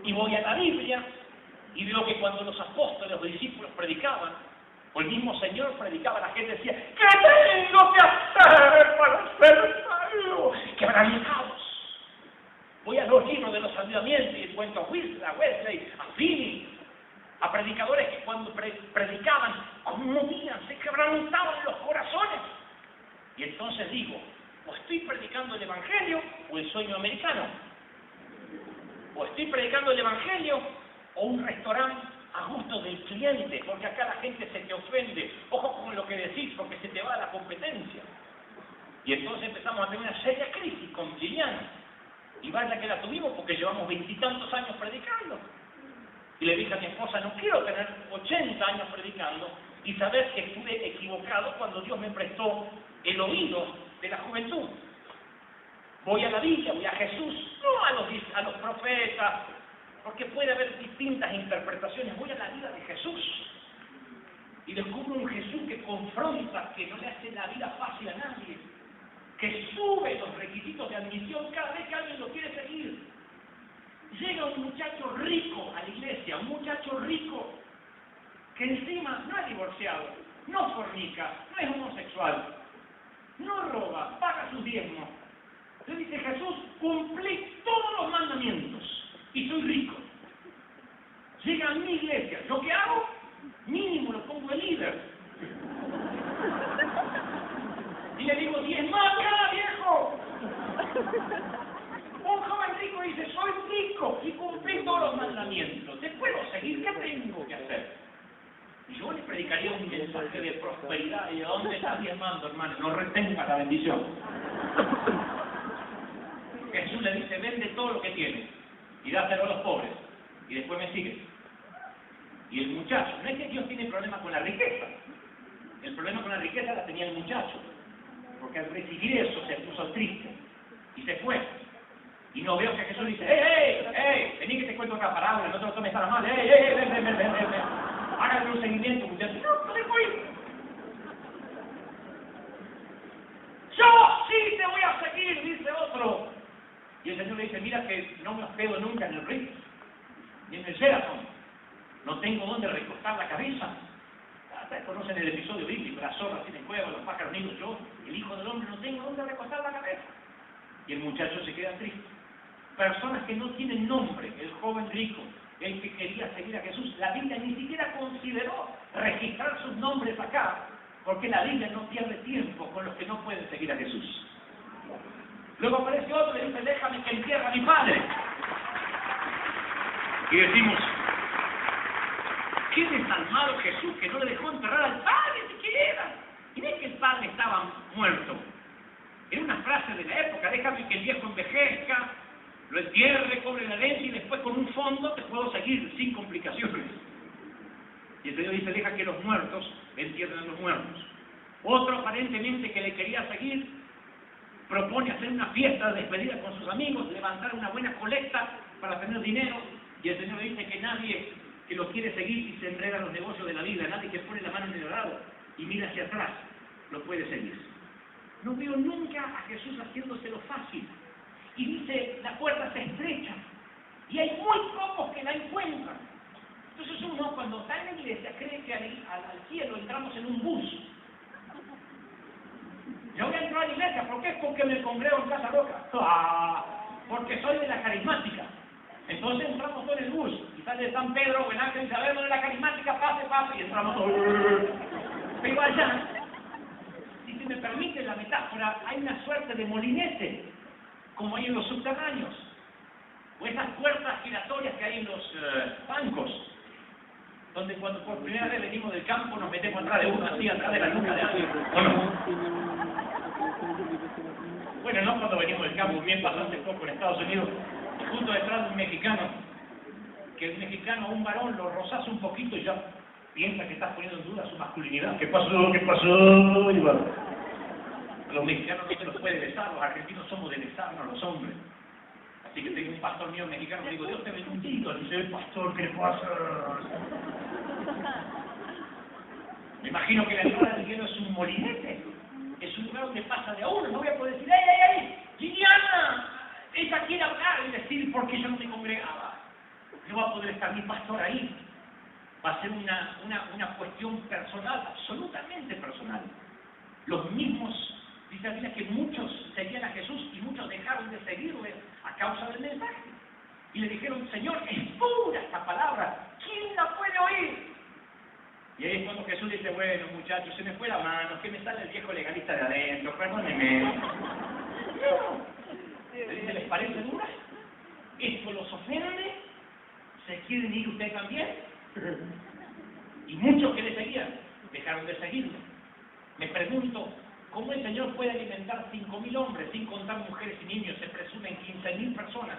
Y voy a la Biblia y veo que cuando los apóstoles, los discípulos predicaban, o el mismo Señor predicaba, la gente decía, ¿qué tengo que hacer para ser salvo? Quebrantados. Voy a los libros de los avivamientos y encuentro a Wesley, a Finney, a predicadores que cuando predicaban, conmovían, se quebrantaban los corazones. Y entonces digo, o estoy predicando el Evangelio o el sueño americano. O estoy predicando el Evangelio o un restaurante a gusto del cliente, porque acá la gente se te ofende. Ojo con lo que decís, porque se te va la competencia. Y entonces empezamos a tener una seria crisis con Liliana. Y vaya que la tuvimos porque llevamos 20 y tantos años predicando. Y le dije a mi esposa, no quiero tener 80 años predicando y saber que estuve equivocado cuando Dios me prestó el oído de la juventud. Voy a la Biblia, voy a Jesús, no a los profetas, porque puede haber distintas interpretaciones. Voy a la vida de Jesús y descubro un Jesús que confronta, que no le hace la vida fácil a nadie, que sube los requisitos de admisión cada vez que alguien lo quiere seguir. Llega un muchacho rico a la iglesia, un muchacho rico que encima no es divorciado, no fornica, no es homosexual, no roba, paga sus diezmos. Le dice, Jesús, cumplí todos los mandamientos y soy rico. Llega a mi iglesia, ¿lo que hago? Mínimo lo pongo el líder. Y le digo, diezma acá, viejo. Un joven rico dice, soy rico y cumplí todos los mandamientos. ¿Te puedo seguir? ¿Qué tengo que hacer? Y yo le predicaría un mensaje de prosperidad. ¿Y de dónde estás diezmando, hermano? No retengas la bendición. Jesús le dice, vende todo lo que tienes y dáselo a los pobres. Y después me sigue. Y el muchacho, no es que Dios tiene problema con la riqueza. El problema con la riqueza la tenía el muchacho. Porque al recibir eso se puso triste. Y se fue. Y no veo que Jesús dice, ¡Ey! Vení que te cuento otra parábola, no te lo tomes a la mal, ven. Háganle un seguimiento, muchachos. No te voy. Yo sí te voy a seguir, dice otro. mira que no me hospedo nunca en el Ritz, ni en el Sheraton. No tengo dónde recostar la cabeza. Ustedes conocen el episodio bíblico, las zorras tienen cuevas, los pájaros nidos, yo, el Hijo del Hombre, no tengo dónde recostar la cabeza. Y el muchacho se queda triste. Personas que no tienen nombre, el joven rico, el que quería seguir a Jesús, la Biblia ni siquiera consideró registrar sus nombres acá, porque la Biblia no pierde tiempo con los que no pueden seguir a Jesús. Luego aparece otro y le dice, déjame que entierre a mi padre. Y decimos, qué desalmado Jesús que no le dejó enterrar al padre siquiera. Y no es que el padre estaba muerto. Era una frase de la época, déjame que el viejo envejezca, lo entierre, cobre la herencia y después con un fondo te puedo seguir sin complicaciones. Y el Señor dice, deja que los muertos entierren a los muertos. Otro aparentemente que le quería seguir, propone hacer una fiesta de despedida con sus amigos, levantar una buena colecta para tener dinero, y el Señor dice que nadie que lo quiere seguir y se enreda en los negocios de la vida, nadie que pone la mano en el arado y mira hacia atrás, lo puede seguir. No veo nunca a Jesús haciéndoselo fácil. Y dice, la puerta se estrecha, y hay muy pocos que la encuentran. Entonces uno, cuando está en la iglesia, cree que al cielo entramos en un bus. Yo voy a entrar a la iglesia, ¿por qué? Porque me congrego en Casa Roca. Porque soy de la carismática. Entonces entramos todos en el bus, y sale de San Pedro, o el ángel dice, a ver, ¿dónde es la carismática? Pase, y entramos todos. Pero allá, si se me permite la metáfora, hay una suerte de molinete, como hay en los subterráneos, o esas puertas giratorias que hay en los bancos, donde cuando por primera vez venimos del campo nos metemos atrás de uno, así, atrás de la nuca de alguien, ¿o no? Bueno, no cuando venimos del campo, bien pasó hace poco en Estados Unidos, justo detrás de un mexicano, que el mexicano a un varón lo rozas un poquito y ya piensa que estás poniendo en duda su masculinidad. ¿Qué pasó? ¿Qué pasó? Y bueno, los mexicanos no se los puede besar, los argentinos somos de besarnos los hombres. Así que tengo un pastor mío mexicano que digo, Dios te bendiga. Dice, pastor, ¿qué pasa? Me imagino que la entrada del cielo es un molinete, es un lugar donde pasa de a uno. No voy a poder decir, ¡ey! ¡Liliana! Ella quiere hablar y decir por qué yo no me congregaba. No va a poder estar mi pastor ahí. Va a ser una cuestión personal, absolutamente personal. Los mismos, dice la Biblia que muchos seguían a Jesús y muchos dejaron de seguirle a causa del mensaje. Y le dijeron, Señor, es pura esta palabra, ¿quién la puede oír? Y ahí es cuando Jesús dice, bueno muchachos, se me fue la mano, que me sale el viejo legalista de adentro, perdónenme. No. ¿Les parece dura? ¿Esto los ofende? ¿Se quieren ir ustedes también? Y muchos que le seguían dejaron de seguirlo. Me pregunto, ¿cómo el Señor puede alimentar 5.000 hombres, sin contar mujeres y niños? Se presumen 15.000 personas.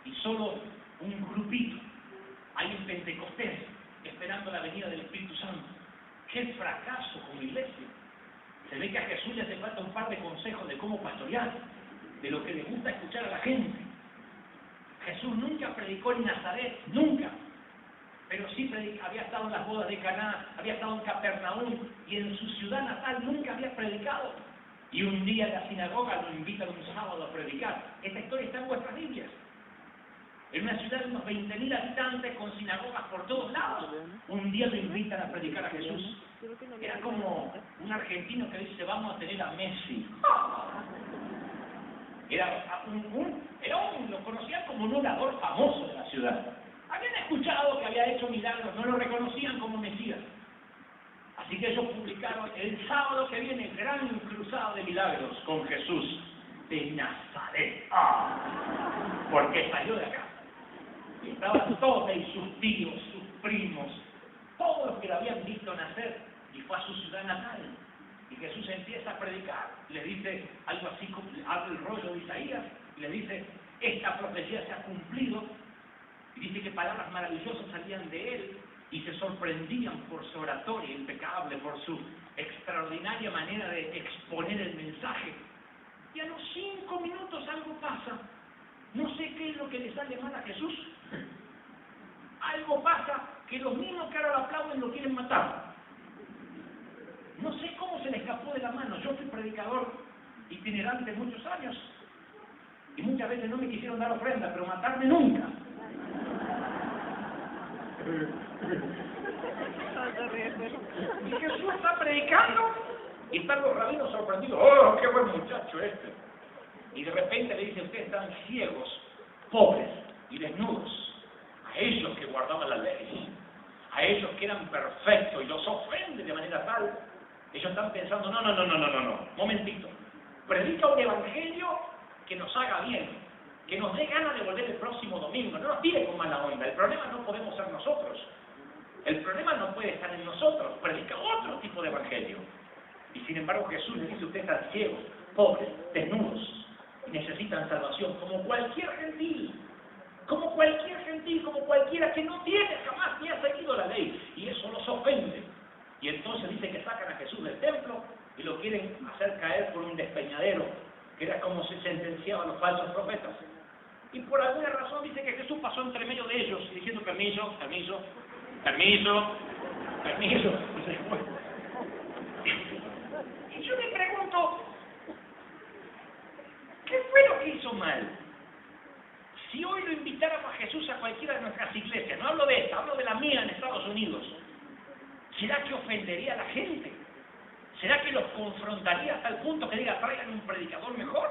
Y solo un grupito hay en Pentecostés, esperando la venida del Espíritu Santo. ¡Qué fracaso como iglesia! Se ve que a Jesús le hace falta un par de consejos de cómo pastorear, de lo que le gusta escuchar a la gente. Jesús nunca predicó en Nazaret, nunca. Pero sí había estado en las bodas de Caná, había estado en Capernaum, y en su ciudad natal nunca había predicado. Y un día en la sinagoga lo invitan un sábado a predicar. Esta historia está en vuestras Biblias. En una ciudad de unos 20.000 habitantes, con sinagogas por todos lados, un día lo invitan a predicar a Jesús. Era como un argentino que dice, vamos a tener a Messi. Lo conocían como un orador famoso de la ciudad. Habían escuchado que había hecho milagros, no lo reconocían como Mesías. Así que ellos publicaron el sábado que viene, gran cruzado de milagros con Jesús de Nazaret. Porque salió de acá. Y estaban todos ahí, sus tíos, sus primos, todos los que lo habían visto nacer, y fue a su ciudad natal. Y Jesús empieza a predicar, le dice algo así como, abre el rollo de Isaías, y le dice, esta profecía se ha cumplido, y dice que palabras maravillosas salían de él, y se sorprendían por su oratoria impecable, por su extraordinaria manera de exponer el mensaje. Y a los 5 minutos algo pasa. No sé qué es lo que le sale mal a Jesús. Algo pasa que los mismos que ahora lo aplauden lo quieren matar. No sé cómo se le escapó de la mano. Yo fui predicador itinerante muchos años. Y muchas muchas veces no me quisieron dar ofrenda, pero matarme nunca. Y Jesús está predicando y están los rabinos sorprendidos. ¡Oh, qué buen muchacho este! Y de repente le dice, ustedes están ciegos, pobres y desnudos. A ellos que guardaban la ley, a ellos que eran perfectos y los ofende de manera tal, ellos están pensando, no, momentito. Predica un evangelio que nos haga bien, que nos dé ganas de volver el próximo domingo. No nos tire con mala onda. El problema no podemos ser nosotros. El problema no puede estar en nosotros. Predica otro tipo de evangelio. Y sin embargo Jesús les dice, ustedes están ciegos, pobres, desnudos, y necesitan salvación, como cualquier gentil, como cualquiera que no tiene jamás ni ha seguido la ley. Y eso los ofende. Y entonces dice que sacan a Jesús del templo y lo quieren hacer caer por un despeñadero, que era como se sentenciaban los falsos profetas. Y por alguna razón dice que Jesús pasó entre medio de ellos, diciendo permiso. Y yo me pregunto, ¿qué fue lo que hizo mal? Si hoy lo invitáramos a Jesús a cualquiera de nuestras iglesias, no hablo de esta, hablo de la mía en Estados Unidos, ¿será que ofendería a la gente? ¿Será que los confrontaría hasta el punto que diga, traigan un predicador mejor?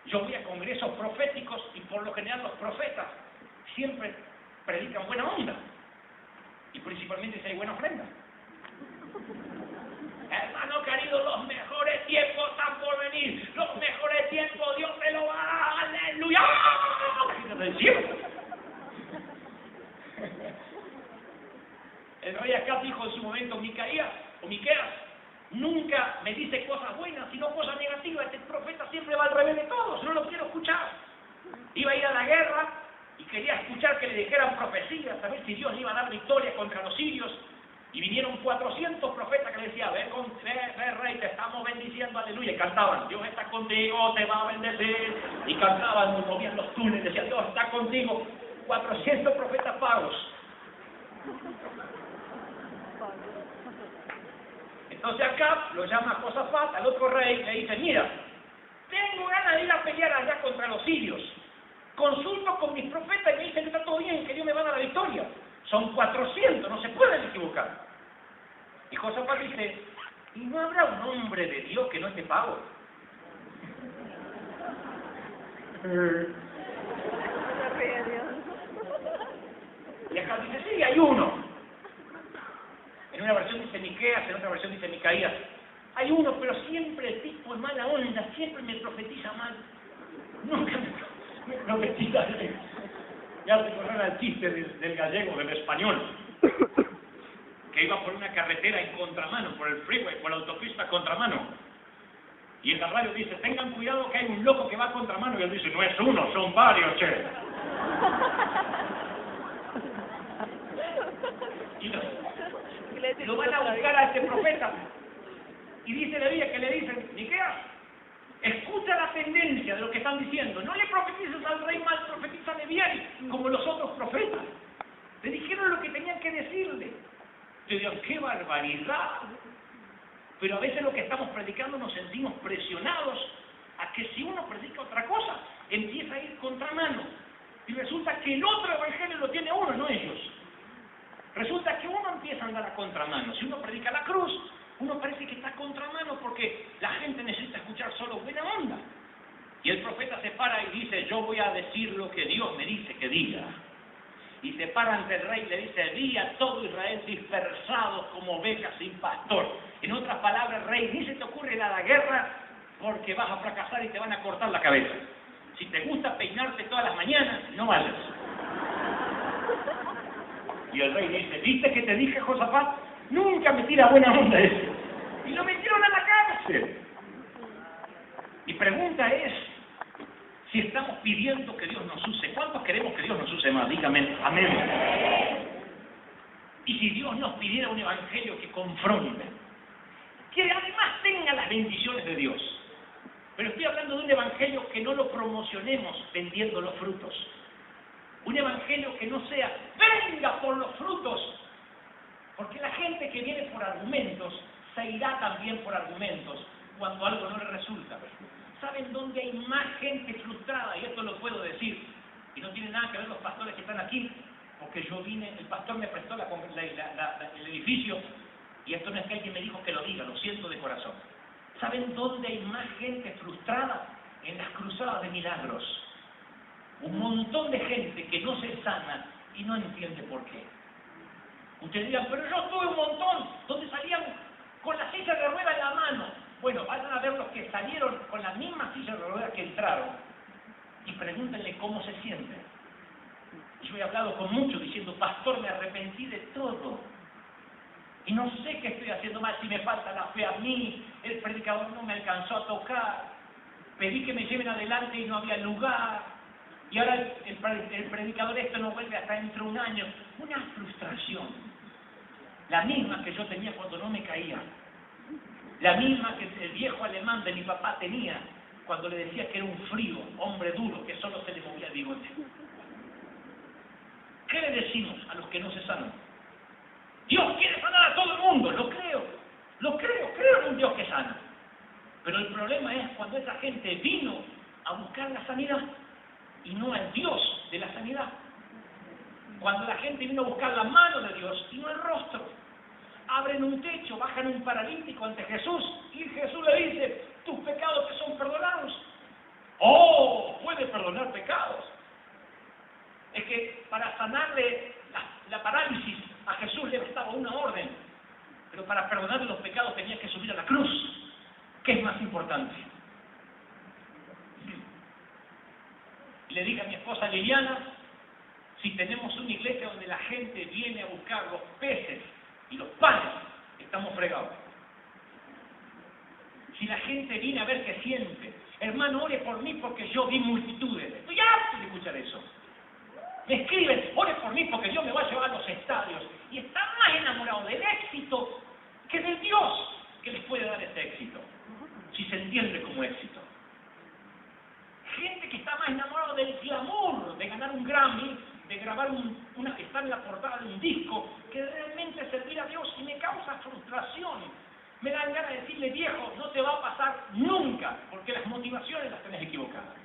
Yo voy a congresos proféticos y por lo general los profetas siempre predican buena onda. Y principalmente si hay buena ofrenda. Hermano querido, los mejores tiempos están por venir. Los mejores tiempos Dios te lo va a dar. ¡Aleluya! Del cielo. El rey Acab dijo en su momento, Micaías, nunca me dice cosas buenas, sino cosas negativas. Este profeta siempre va al revés de todos, no lo quiero escuchar. Iba a ir a la guerra y quería escuchar que le dijeran profecías, a ver si Dios le iba a dar victoria contra los sirios. Y vinieron 400 profetas que le decían, ve rey, te estamos bendiciendo, aleluya. Y cantaban, Dios está contigo, te va a bendecir. Y cantaban, y movían los túneles, decían, Dios está contigo. 400 profetas pagos. Entonces Acab lo llama a Josafat, al otro rey, y le dice, mira, tengo ganas de ir a pelear allá contra los sirios. Consulto con mis profetas y me dicen que está todo bien, que Dios me va a dar la victoria. Son 400, no se pueden equivocar. Y Josafat dice, ¿y no habrá un hombre de Dios que no esté pago? Y acá dice, sí, hay uno. En una versión dice Miqueas, en otra versión dice Micaías. Hay uno, pero siempre el tipo es mala onda, siempre me profetiza mal. Nunca me profetiza bien. Ya se correr al chiste del gallego, del español, que iba por una carretera en contramano, por el freeway, por la autopista contramano. Y en la radio dice, tengan cuidado que hay un loco que va a contramano. Y él dice, no es uno, son varios, che. Y lo van a buscar a este profeta. Y dice la Biblia que le dicen, Miqueas, escucha la tendencia de lo que están diciendo. No le profetices al rey mal, profetízale bien, como los otros profetas. Le dijeron lo que tenían que decirle. Yo digo, ¡qué barbaridad! Pero a veces lo que estamos predicando nos sentimos presionados a que si uno predica otra cosa, empieza a ir contramano. Y resulta que el otro evangelio lo tiene uno, no ellos. Resulta que uno empieza a andar a contramano. Si uno predica la cruz, uno parece que está a contramano porque la gente necesita escuchar solo buena onda. Y el profeta se para y dice, yo voy a decir lo que Dios me dice que diga. Y se para ante el rey y le dice, vi a todo Israel dispersados como ovejas sin pastor. En otras palabras, rey, ni se te ocurre ir a la guerra porque vas a fracasar y te van a cortar la cabeza. Si te gusta peinarte todas las mañanas, no vayas. Y el rey dice, ¿viste que te dije, Josafat? Nunca me tira buena onda ese. Y lo metieron a la cárcel. Mi pregunta es, si estamos pidiendo que Dios nos use, ¿cuántos queremos que Dios nos use más? Dígame, amén. Y si Dios nos pidiera un evangelio que confronte, que además tenga las bendiciones de Dios. Pero estoy hablando de un evangelio que no lo promocionemos vendiendo los frutos. Un evangelio que no sea, venga por los frutos. Porque la gente que viene por argumentos, se irá también por argumentos cuando algo no le resulta. ¿Saben dónde hay más gente frustrada? Y esto lo puedo decir, y no tiene nada que ver los pastores que están aquí, porque yo vine, el pastor me prestó el edificio, y esto no es que alguien me dijo que lo diga, lo siento de corazón. ¿Saben dónde hay más gente frustrada? En las cruzadas de milagros. Un montón de gente que no se sana y no entiende por qué. Ustedes dirán, pero yo tuve un montón, donde salían con la silla de ruedas en la mano. Bueno, vayan a ver los que salieron con la misma silla de ruedas que entraron y pregúntenle cómo se sienten. Yo he hablado con muchos diciendo, pastor, me arrepentí de todo. Y no sé qué estoy haciendo mal, si me falta la fe a mí, el predicador no me alcanzó a tocar, pedí que me lleven adelante y no había lugar, y ahora el predicador esto no vuelve hasta dentro de un año. Una frustración, la misma que yo tenía cuando no me caía, la misma que el viejo alemán de mi papá tenía cuando le decía que era un frío, hombre duro, que solo se le movía el bigote. ¿Qué le decimos a los que no se sanan? Dios quiere sanar a todo el mundo, lo creo en un Dios que sana. Pero el problema es cuando esa gente vino a buscar la sanidad y no al Dios de la sanidad. Cuando la gente vino a buscar la mano de Dios y no el rostro. Abren un techo, bajan un paralítico ante Jesús y Jesús le dice, tus pecados te son perdonados. ¡Oh! Puede perdonar pecados. Es que para sanarle la parálisis a Jesús le estaba una orden, pero para perdonarle los pecados tenía que subir a la cruz. ¿Qué es más importante? Le dije a mi esposa Liliana, si tenemos una iglesia donde la gente viene a buscar los peces y los panes, estamos fregados. Si la gente viene a ver qué siente, hermano, ore por mí porque yo vi multitudes. Estoy harto de escuchar eso. Me escriben, ore por mí porque Dios me va a llevar a los estadios. Y están más enamorados del éxito que del Dios que les puede dar ese éxito, si se entiende como éxito. Gente que está más enamorada del glamour, de ganar un Grammy, de grabar estar en la portada de un disco, que realmente servir a Dios, y me causa frustración. Me dan ganas de decirle, viejo, no te va a pasar nunca, porque las motivaciones las tenés equivocadas.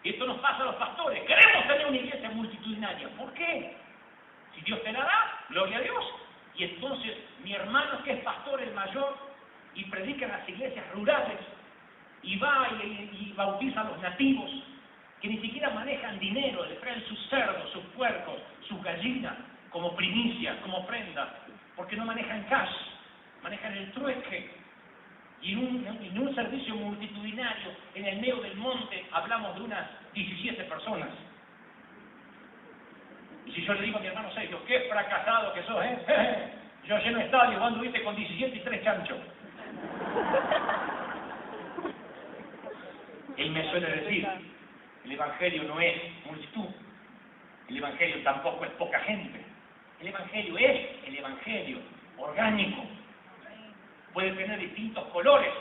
Y esto nos pasa a los pastores. Queremos tener una iglesia multitudinaria. ¿Por qué? Si Dios te la da, gloria a Dios. Y entonces mi hermano que es pastor, el mayor, y predica en las iglesias rurales, y va y bautiza a los nativos, que ni siquiera manejan dinero, le traen sus cerdos, sus puercos, sus gallinas, como primicia, como ofrenda, porque no manejan cash, manejan el trueque. Y en un servicio multitudinario, en el medio del monte, hablamos de unas 17 personas. Y si yo le digo a mi hermano Sergio, qué fracasado que sos, ¿eh? Yo lleno estadio, vos anduviste con 17 y 3 chanchos. Él me suele decir, el Evangelio no es multitud, el Evangelio tampoco es poca gente, el Evangelio es el Evangelio, orgánico. Puede tener distintos colores.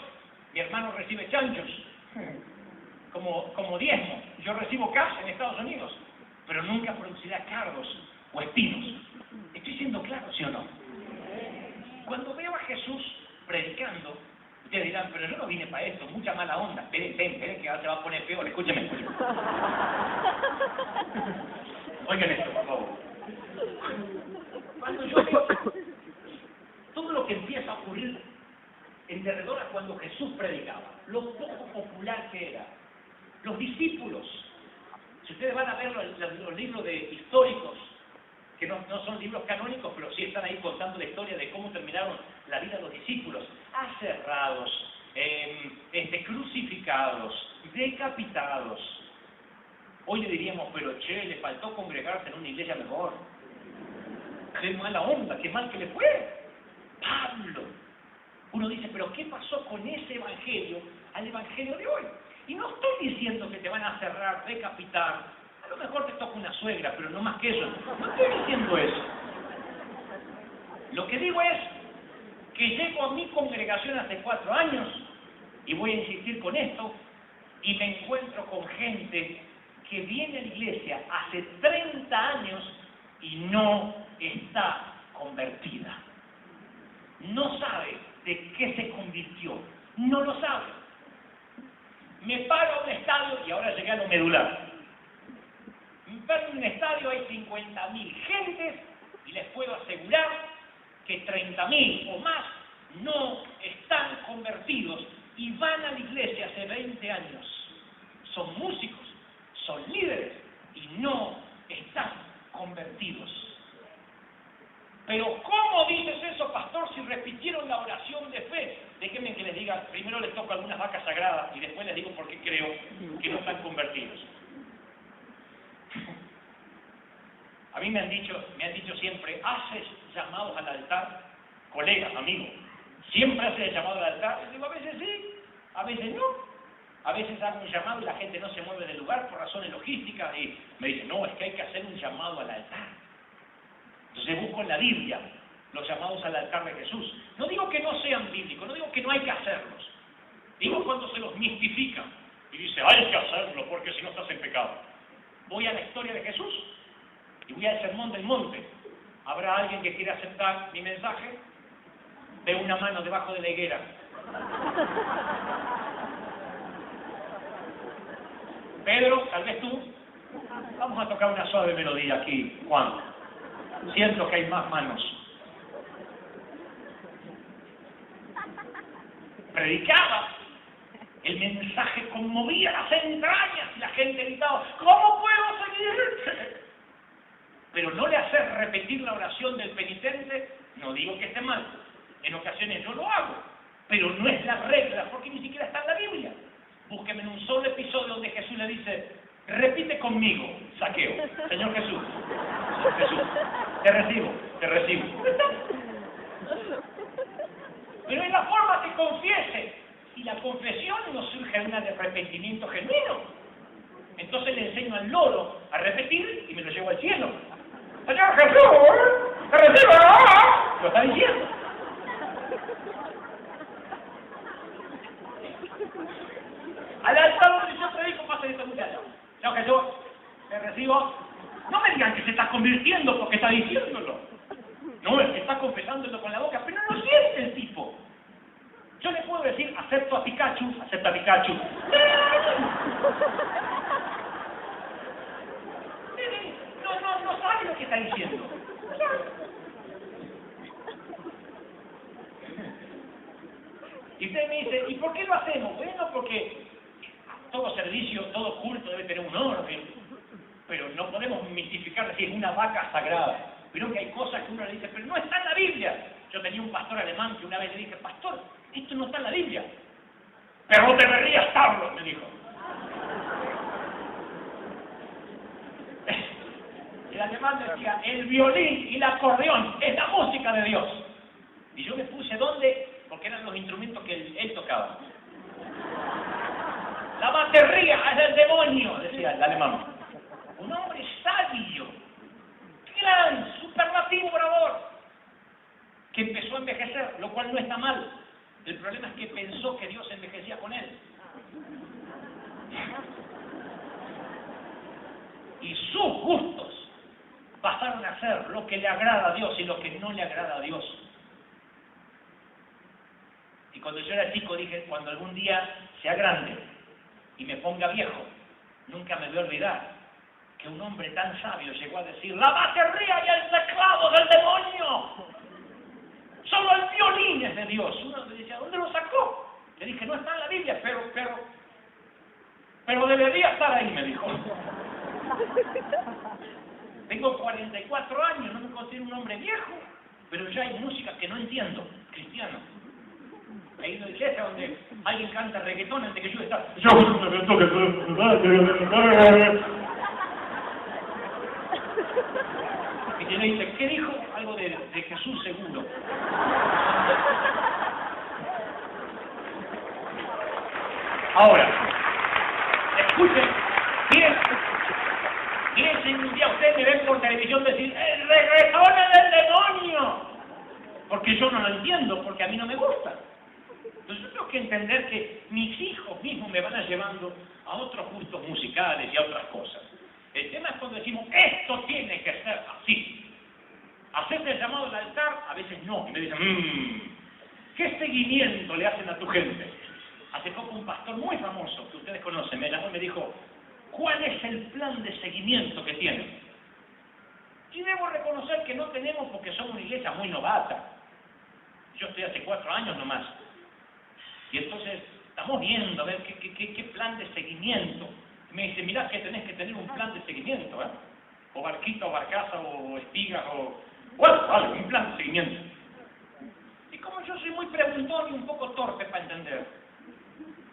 Mi hermano recibe chanchos como diezmo. Yo recibo cash en Estados Unidos, pero nunca producirá cardos o espinos. ¿Estoy siendo claro, sí o no? Cuando veo a Jesús predicando, ustedes dirán, pero yo no vine para esto, mucha mala onda. Esperen, que ahora se va a poner peor. Escúcheme. Oigan esto, por favor. Cuando yo veo todo lo que empieza a ocurrir en derredor a cuando Jesús predicaba, lo poco popular que era, los discípulos, si ustedes van a ver los libros históricos, que no son libros canónicos, pero sí están ahí contando la historia de cómo terminaron la vida de los discípulos, aserrados, crucificados, decapitados. Hoy le diríamos, pero che, le faltó congregarse en una iglesia mejor. Qué mala onda, qué mal que le fue. Pablo. Uno dice, pero ¿qué pasó con ese evangelio al evangelio de hoy? Y no estoy diciendo que te van a cerrar, decapitar. A lo mejor te toca una suegra, pero no más que eso. No estoy diciendo eso. Lo que digo es que llego a mi congregación hace 4 años, y voy a insistir con esto, y me encuentro con gente que viene a la iglesia hace 30 años y no está convertida. No sabe de qué se convirtió. No lo sabe. Me paro a un estadio, y ahora llegué a lo medular. Me paro en un estadio, hay 50.000 gentes, y les puedo asegurar que 30.000 o más no están convertidos y van a la iglesia hace 20 años. Son músicos, son líderes y no están convertidos. Pero ¿cómo dices eso, pastor, si repitieron la oración de fe? Déjenme que les diga, primero les toco algunas vacas sagradas y después les digo por qué creo que no están convertidos. A mí me han dicho siempre, ¿haces llamados al altar? Colegas, amigos, ¿siempre haces el llamado al altar? Y digo, a veces sí, a veces no. A veces hago un llamado y la gente no se mueve del lugar por razones logísticas y me dicen, no, es que hay que hacer un llamado al altar. Entonces busco en la Biblia los llamados al altar de Jesús. No digo que no sean bíblicos, no digo que no hay que hacerlos. Digo cuando se los mistifican y dice, hay que hacerlo porque si no estás en pecado. Voy a la historia de Jesús y voy al Sermón del Monte. ¿Habrá alguien que quiera aceptar mi mensaje? Veo una mano debajo de la higuera. Pedro, tal vez tú. Vamos a tocar una suave melodía aquí, Juan. Siento que hay más manos. Predicaba. El mensaje conmovía las entrañas y la gente gritaba, ¿cómo puedo seguirte? Pero no le hacer repetir la oración del penitente, no digo que esté mal. En ocasiones yo lo hago, pero no es la regla, porque ni siquiera está en la Biblia. Búsqueme en un solo episodio donde Jesús le dice, repite conmigo, Zaqueo, Señor Jesús, te recibo. Pero en la forma que confiese, y la confesión no surge de un arrepentimiento genuino. Entonces le enseño al loro a repetir y me lo llevo al cielo. Señor Jesús, te recibo, lo está diciendo. Al altar donde yo predico pasa esta muchacha. Señor Jesús, te recibo. No me digan que se está convirtiendo porque está diciéndolo. No, es que está confesándolo con la boca, pero no lo siente el tipo. Yo le puedo decir, acepto a Pikachu. No sabe lo que está diciendo. Y usted me dice, ¿y por qué lo hacemos? Bueno, porque todo servicio, todo culto debe tener un orden, pero no podemos mistificar, decir, una vaca sagrada. Pero que hay cosas que uno le dice, pero no está en la Biblia. Yo tenía un pastor alemán que una vez le dije, pastor, esto no está en la Biblia. Pero debería estarlo, me dijo. El alemán decía, el violín y el acordeón es la música de Dios. Y yo me puse, ¿dónde? Porque eran los instrumentos que él tocaba. La batería es del demonio, decía el alemán. Un hombre sabio, gran, superlativo orador, que empezó a envejecer, lo cual no está mal. El problema es que pensó que Dios envejecía con él. Y sus gustos pasaron a ser lo que le agrada a Dios y lo que no le agrada a Dios. Y cuando yo era chico dije, cuando algún día sea grande y me ponga viejo, nunca me voy a olvidar que un hombre tan sabio llegó a decir, la batería y el teclado del demonio, solo el violín es de Dios. Uno le decía, ¿dónde lo sacó? Le dije, no está en la Biblia, pero debería estar ahí, me dijo. Tengo 44 años, no me considero un hombre viejo, pero ya hay música que no entiendo, cristiano. Hay una iglesia donde alguien canta reggaetón antes que yo está. Y te le dice, ¿qué dijo? Algo de Jesús seguro. Ahora, escuchen, piensen un día ustedes me ven por televisión decir, ¡el reggaetón es del demonio! Porque yo no lo entiendo, porque a mí no me gusta. Entonces yo tengo que entender que mis hijos mismos me van llevando a otros gustos musicales y a otras cosas. El tema es cuando decimos, esto tiene que ser así. Hacerte el llamado al altar, a veces no. Y me dicen, ¿qué seguimiento le hacen a tu gente? Hace poco un pastor muy famoso, que ustedes me dijo, ¿cuál es el plan de seguimiento que tienen? Y debo reconocer que no tenemos porque somos una iglesia muy novata. Yo estoy hace 4 años nomás. Y entonces estamos viendo a ver qué plan de seguimiento. Me dice, mirá que tenés que tener un plan de seguimiento, ¿eh? O barquita, o barcaza, o espigas, o... Bueno, vale, un plan de seguimiento. Y como yo soy muy preguntón y un poco torpe para entender,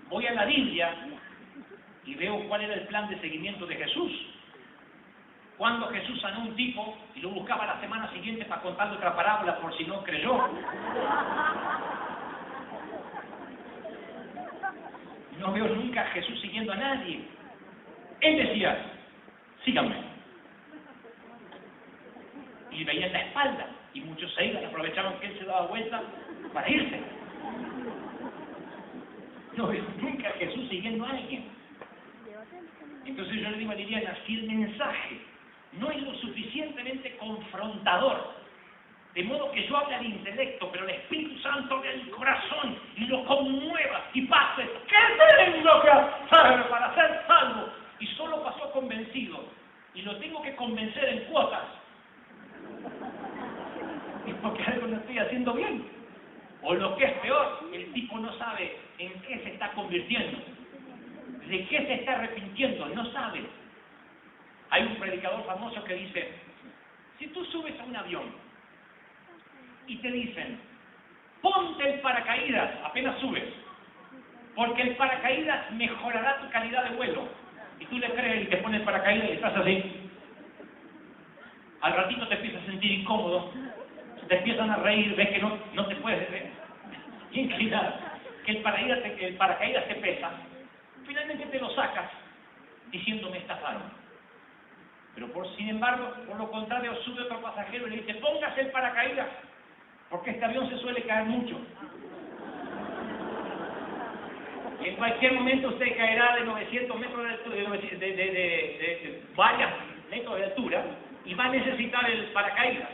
voy a la Biblia y veo cuál era el plan de seguimiento de Jesús. Cuando Jesús sanó a un tipo y lo buscaba la semana siguiente para contarle otra parábola por si no creyó. No veo nunca a Jesús siguiendo a nadie. Él decía, síganme. Y veía en la espalda, y muchos se iban, aprovechaban que él se daba vuelta para irse. No veo nunca a Jesús siguiendo a alguien. Entonces yo le digo a Liliana, si el mensaje no es lo suficientemente confrontador, de modo que yo hable al intelecto, pero el Espíritu Santo vea el corazón y lo conmueva y pase, ¿qué tengo que hacer para ser salvo? Y solo pasó convencido, y lo tengo que convencer en cuotas. Es porque algo no estoy haciendo bien. O lo que es peor, el tipo no sabe en qué se está convirtiendo, de qué se está arrepintiendo, no sabe. Hay un predicador famoso que dice, si tú subes a un avión y te dicen, ponte el paracaídas apenas subes, porque el paracaídas mejorará tu calidad de vuelo, y tú le crees y te pones el paracaídas y estás así, al ratito te empiezas a sentir incómodo, te empiezan a reír, ves que no te puedes inclinar, que el paracaídas te pesa, finalmente te lo sacas diciendo me estafaron. Pero sin embargo, por lo contrario, sube otro pasajero y le dice, póngase el paracaídas, porque este avión se suele caer mucho. Y en cualquier momento usted caerá de 900 metros de altura, de varios metros de altura, y va a necesitar el paracaídas.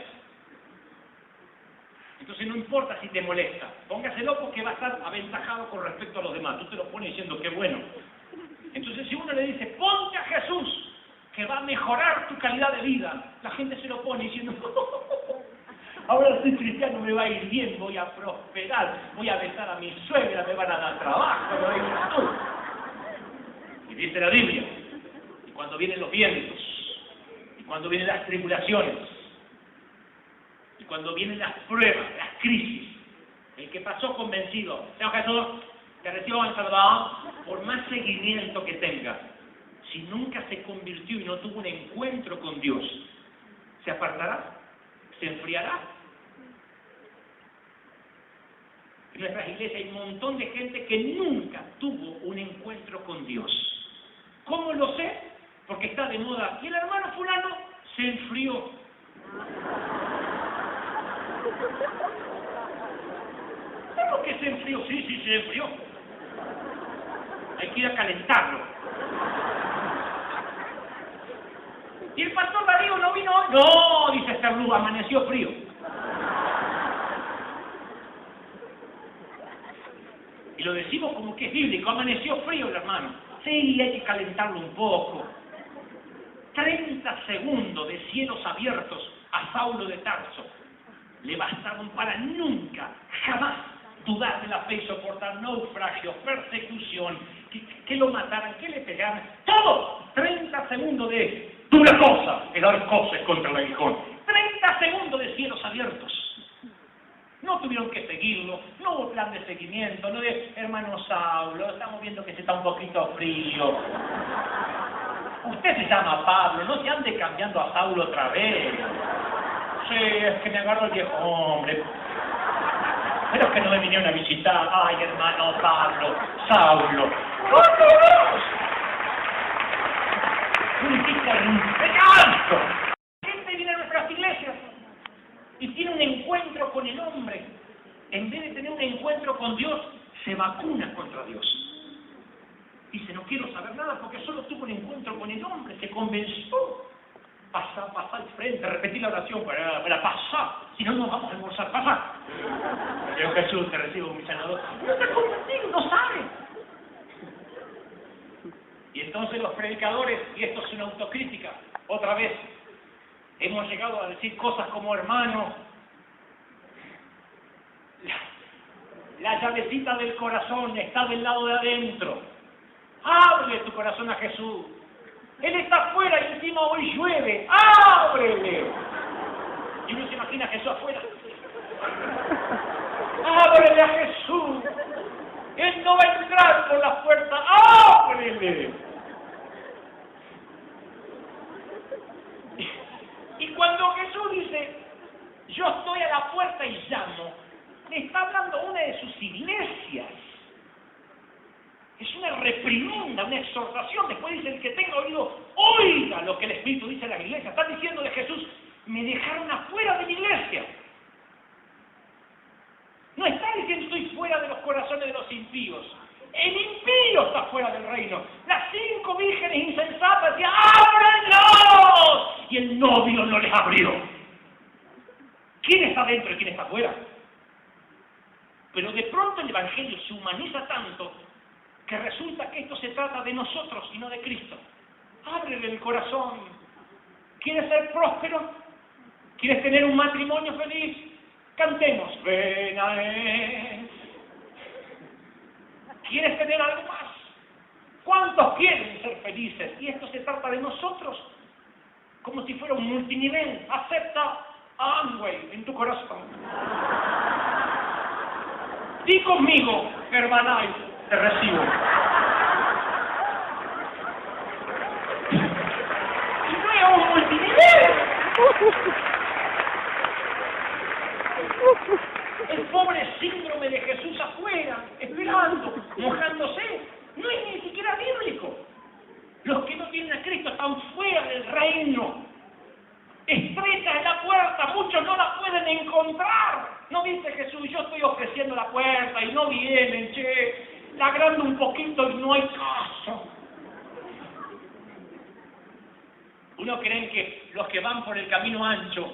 Entonces no importa si te molesta, póngaselo porque va a estar aventajado con respecto a los demás. Tú te lo pones diciendo, qué bueno. Entonces si uno le dice, ponte a Jesús, que va a mejorar tu calidad de vida, la gente se lo pone diciendo, ahora soy cristiano, me va a ir bien, voy a prosperar, voy a besar a mi suegra, me van a dar trabajo, me va a ir bien. Y dice la Biblia, y cuando vienen los vientos, y cuando vienen las tribulaciones, y cuando vienen las pruebas, las crisis, el que pasó convencido, Señor Jesús, te recibo en Salvador, por más seguimiento que tenga, si nunca se convirtió y no tuvo un encuentro con Dios, ¿se apartará? ¿Se enfriará? En nuestras iglesias hay un montón de gente que nunca tuvo un encuentro con Dios. ¿Cómo lo sé? Porque está de moda. Y el hermano fulano se enfrió. ¿Cómo que se enfrió? Sí, se enfrió. Hay que ir a calentarlo. ¿Y el pastor Darío no vino hoy? No, dice Esther Luz, amaneció frío. Y lo decimos como que es bíblico, amaneció frío el hermano. Sí, hay que calentarlo un poco. 30 segundos de cielos abiertos a Saulo de Tarso le bastaron para nunca, jamás dudar de la fe y soportar naufragios, persecución, que lo mataran, que le pegaran, todo. 30 segundos de dura cosa, el dar cosas contra el aguijón. 30 segundos de cielos abiertos. No tuvieron que seguirlo, no hubo plan de seguimiento, no de hermano Saulo, estamos viendo que se está un poquito frío. Usted se llama Pablo, no se ande cambiando a Saulo otra vez. Sí, es que me agarró el viejo hombre. Pero es que no me vinieron a visitar. Ay, hermano Pablo, Saulo. Un tipo de alto. Gente viene a nuestras iglesias y tiene un encuentro con el hombre. En vez de tener un encuentro con Dios, se vacuna contra Dios. Dice, no quiero saber nada porque solo tuvo un encuentro con el hombre, se convenció. Pasa al frente, repetí la oración para pasar, si no nos vamos a almorzar, pasa. Señor Jesús, te recibo, mi sanador. No está convencido, no sabe. Y Entonces los predicadores, y esto es una autocrítica, otra vez, hemos llegado a decir cosas como: hermano, la llavecita del corazón está del lado de adentro. Ábrele tu corazón a Jesús. Él está afuera y encima hoy llueve. ¡Ábrele! Y uno se imagina a Jesús afuera. ¡Ábrele a Jesús! Él no va a entrar por la puerta. ¡Ábrele! Y cuando Jesús dice: yo estoy a la puerta y llamo, le está hablando a una de sus iglesias. Es una reprimenda, una exhortación. Después dice: el que tenga oído, oiga lo que el Espíritu dice a la iglesia. Está diciendo de Jesús: me dejaron afuera de mi iglesia. No está diciendo: estoy fuera de los corazones de los impíos. El impío está fuera del reino. Las 5 vírgenes insensatas decían: ¡ábrenlos! Y el novio no les abrió. ¿Quién está dentro y quién está afuera? Pero de pronto el Evangelio se humaniza tanto que resulta que esto se trata de nosotros y no de Cristo. Ábrele el corazón. ¿Quieres ser próspero? ¿Quieres tener un matrimonio feliz? Cantemos: ven a Él. ¿Quieres tener algo más? ¿Cuántos quieren ser felices? Y esto se trata de nosotros, como si fuera un multinivel. Acepta a Amway en tu corazón. Di conmigo: Hermanay, te recibo. Y no es un multinivel. El pobre síndrome de Jesús afuera, esperando, mojándose, no es ni siquiera bíblico. Los que no tienen a Cristo están fuera del reino. Estrecha es la puerta, muchos no la pueden encontrar. No dice Jesús: yo estoy ofreciendo la puerta y no vienen, la agrando un poquito y no hay caso. Uno cree que los que van por el camino ancho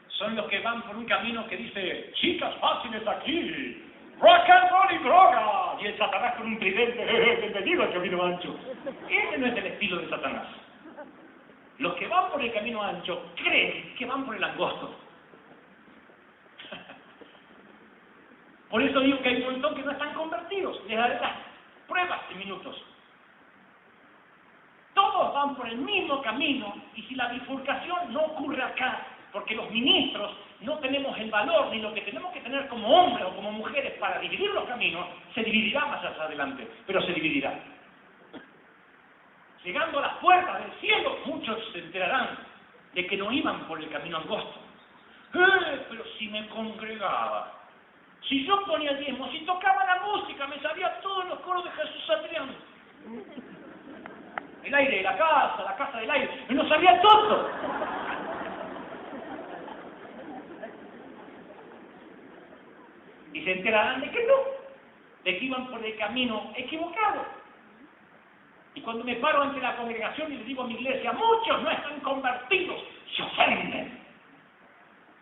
son los que van por un camino que dice: chicas fáciles aquí, rock and roll y droga, y el Satanás con un tridente: bienvenido al camino ancho. Ese no es el estilo de Satanás. Los que van por el camino ancho creen que van por el angosto. Por eso digo que hay un montón que no están convertidos. Les daré las pruebas en minutos. Todos van por el mismo camino, y si la bifurcación no ocurre acá, porque los ministros no tenemos el valor ni lo que tenemos que tener como hombres o como mujeres para dividir los caminos, se dividirá más hacia adelante, pero se dividirá. Llegando a las puertas del cielo, muchos se enterarán de que no iban por el camino angosto. Pero si me congregaba, si yo ponía el diezmo, si tocaba la música, me sabía todos los coros de Jesús Adrián. El aire de la casa del aire, me lo sabía todo. Y se enterarán de que no, de que iban por el camino equivocado. Y cuando me paro ante la congregación y le digo a mi iglesia: muchos no están convertidos, se ofenden.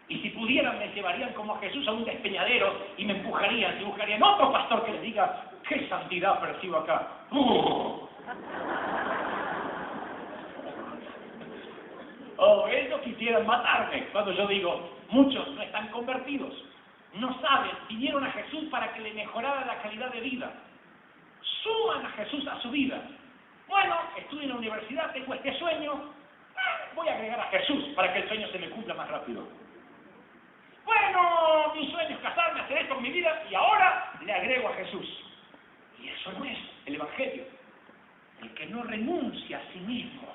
Y si pudieran, me llevarían como a Jesús a un despeñadero y me empujarían y buscarían otro pastor que les diga: ¡qué santidad percibo acá! Oh, ellos quisieran matarme cuando yo digo: muchos no están convertidos, no saben, vinieron a Jesús para que le mejorara la calidad de vida. Suman a Jesús a su vida. Bueno, estudio en la universidad, tengo este sueño, voy a agregar a Jesús para que el sueño se me cumpla más rápido. Bueno, mi sueño es casarme, hacer esto en mi vida, y ahora le agrego a Jesús. Y eso no es el Evangelio. El que no renuncia a sí mismo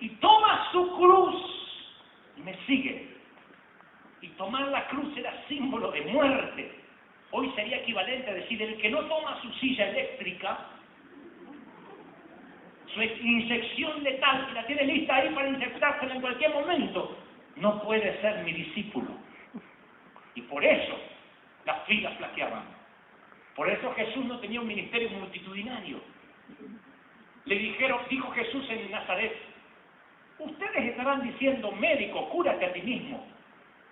y toma su cruz y me sigue. Y tomar la cruz era símbolo de muerte. Hoy sería equivalente a decir: el que no toma su silla eléctrica, su inyección letal, que la tiene lista ahí para inyectársela en cualquier momento, no puede ser mi discípulo. Y por eso las filas flaqueaban. Por eso Jesús no tenía un ministerio multitudinario. Dijo Jesús en Nazaret: ustedes estarán diciendo: médico, cúrate a ti mismo.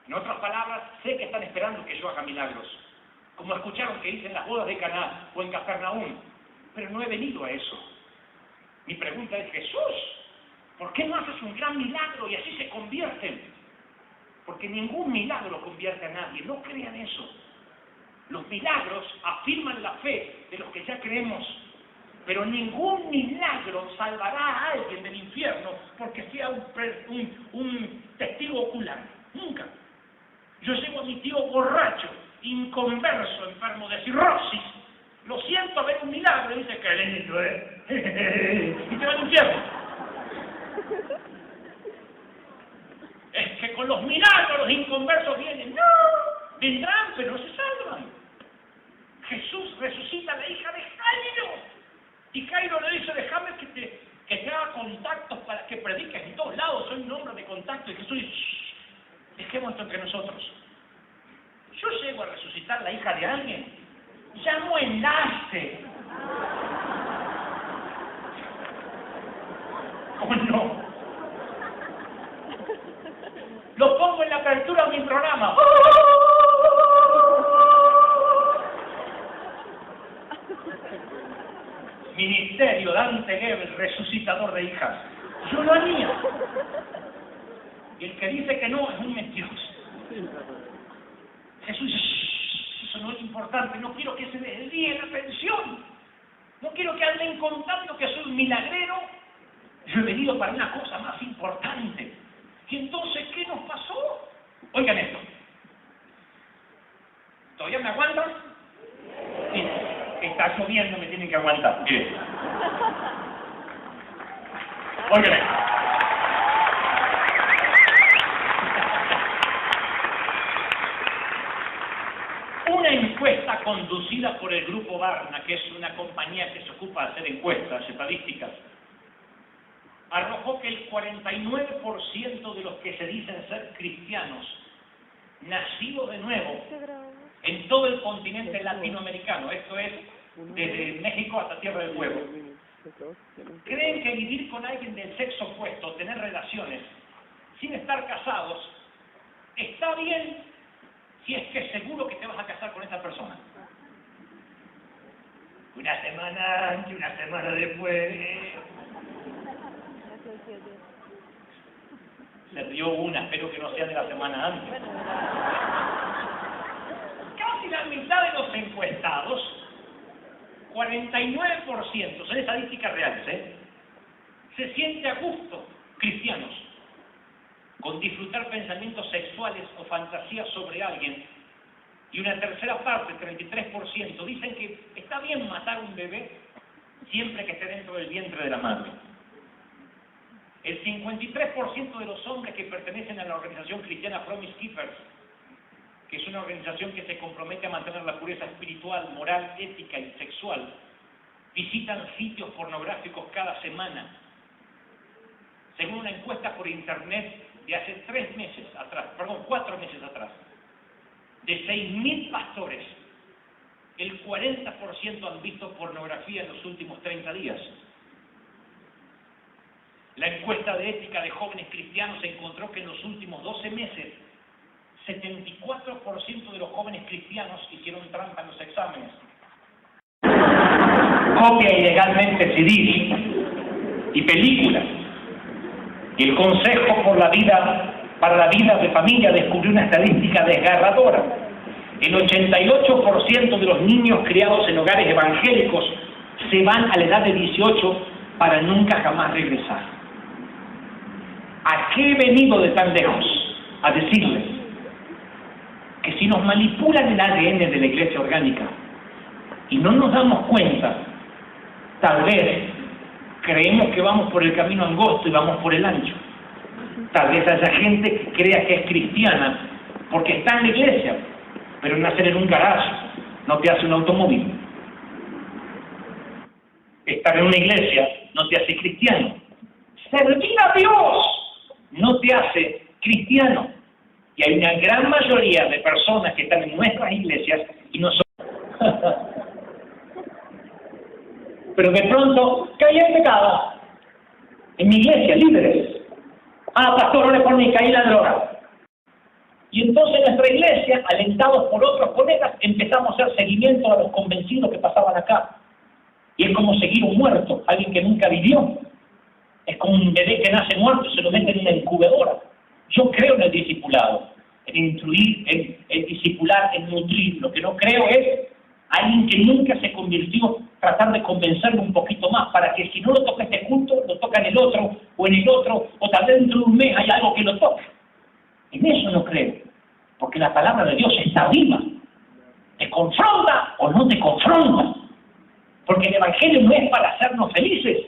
En otras palabras, sé que están esperando que yo haga milagros, como escucharon que hice en las bodas de Caná o en Capernaum. Pero no he venido a eso. Mi pregunta es, Jesús, ¿por qué no haces un gran milagro y así se convierten? Porque ningún milagro convierte a nadie, no crean eso. Los milagros afirman la fe de los que ya creemos, pero ningún milagro salvará a alguien del infierno porque sea un testigo ocular. Nunca. Yo llevo a mi tío borracho, inconverso, enfermo de cirrosis. Lo siento a ver un milagro y dice, qué lindo, y te va al infierno. Es que con los milagros los inconversos vienen. No, vendrán, pero no se salvan. Jesús resucita a la hija de Jairo. Y Jairo le dice, déjame que te haga contactos para que prediques en todos lados. Soy un hombre de contacto. Y Jesús dice, dejemos esto entre nosotros. Yo llego a resucitar a la hija de alguien. Ya no enlace. ¿Cómo no? Lo pongo en la apertura de mi programa. Ministerio Dante Gebel, resucitador de hijas. Yo lo haría. Y el que dice que no es un mentiroso. Jesús dice, eso no es importante, no quiero que se desvíe la atención. No quiero que anden contando que soy un milagrero. Yo he venido para una cosa más importante. Y entonces, ¿qué nos pasó? Oigan esto. ¿Todavía me aguantan? Sí. Está lloviendo, me tienen que aguantar. Miren. Oigan esto. Una encuesta conducida por el Grupo Barna, que es una compañía que se ocupa de hacer encuestas estadísticas, arrojó que el 49% de los que se dicen ser cristianos, nacidos de nuevo, en todo el continente latinoamericano, esto es, desde México hasta Tierra del Fuego, creen que vivir con alguien del sexo opuesto, tener relaciones, sin estar casados, está bien si es que seguro que te vas a casar con esa persona. Una semana antes, una semana después. Se dio una, espero que no sea de la semana antes. Casi la mitad de los encuestados, 49%, son estadísticas reales, se siente a gusto, cristianos, con disfrutar pensamientos sexuales o fantasías sobre alguien, y una tercera parte, 33%, dicen que está bien matar un bebé siempre que esté dentro del vientre de la madre. El 53% de los hombres que pertenecen a la organización cristiana Promise Keepers, que es una organización que se compromete a mantener la pureza espiritual, moral, ética y sexual, visitan sitios pornográficos cada semana. Según una encuesta por internet de hace 4 meses atrás, de 6.000 pastores, el 40% han visto pornografía en los últimos 30 días. La encuesta de ética de jóvenes cristianos encontró que en los últimos 12 meses, 74% de los jóvenes cristianos hicieron trampa en los exámenes. Copia ilegalmente CDs y películas. Y el Consejo para la Vida de Familia descubrió una estadística desgarradora. El 88% de los niños criados en hogares evangélicos se van a la edad de 18 para nunca jamás regresar. ¿A qué he venido de tan lejos? A decirles que si nos manipulan el ADN de la iglesia orgánica y no nos damos cuenta, tal vez creemos que vamos por el camino angosto y vamos por el ancho. Tal vez haya gente que crea que es cristiana porque está en la iglesia, pero nacer en un garaje no te hace un automóvil. Estar en una iglesia no te hace cristiano. Servir a Dios no te hace cristiano. Y hay una gran mayoría de personas que están en nuestras iglesias y no son. Pero de pronto caí en pecado. En mi iglesia, líderes. Pastor, no le ponen caí en la droga. Y entonces en nuestra iglesia, alentados por otros colegas, empezamos a hacer seguimiento a los convencidos que pasaban acá. Y es como seguir un muerto, alguien que nunca vivió. Es como un bebé que nace muerto y se lo mete en una incubadora. Yo creo en el discipulado, en instruir, en discipular, en nutrir. Lo que no creo es alguien que nunca se convirtió, tratar de convencerlo un poquito más, para que si no lo toca este culto, lo toca en el otro, o tal vez dentro de un mes hay algo que lo toque. En eso no creo, porque la palabra de Dios está viva. ¿Te confronta o no te confronta? Porque el Evangelio no es para hacernos felices,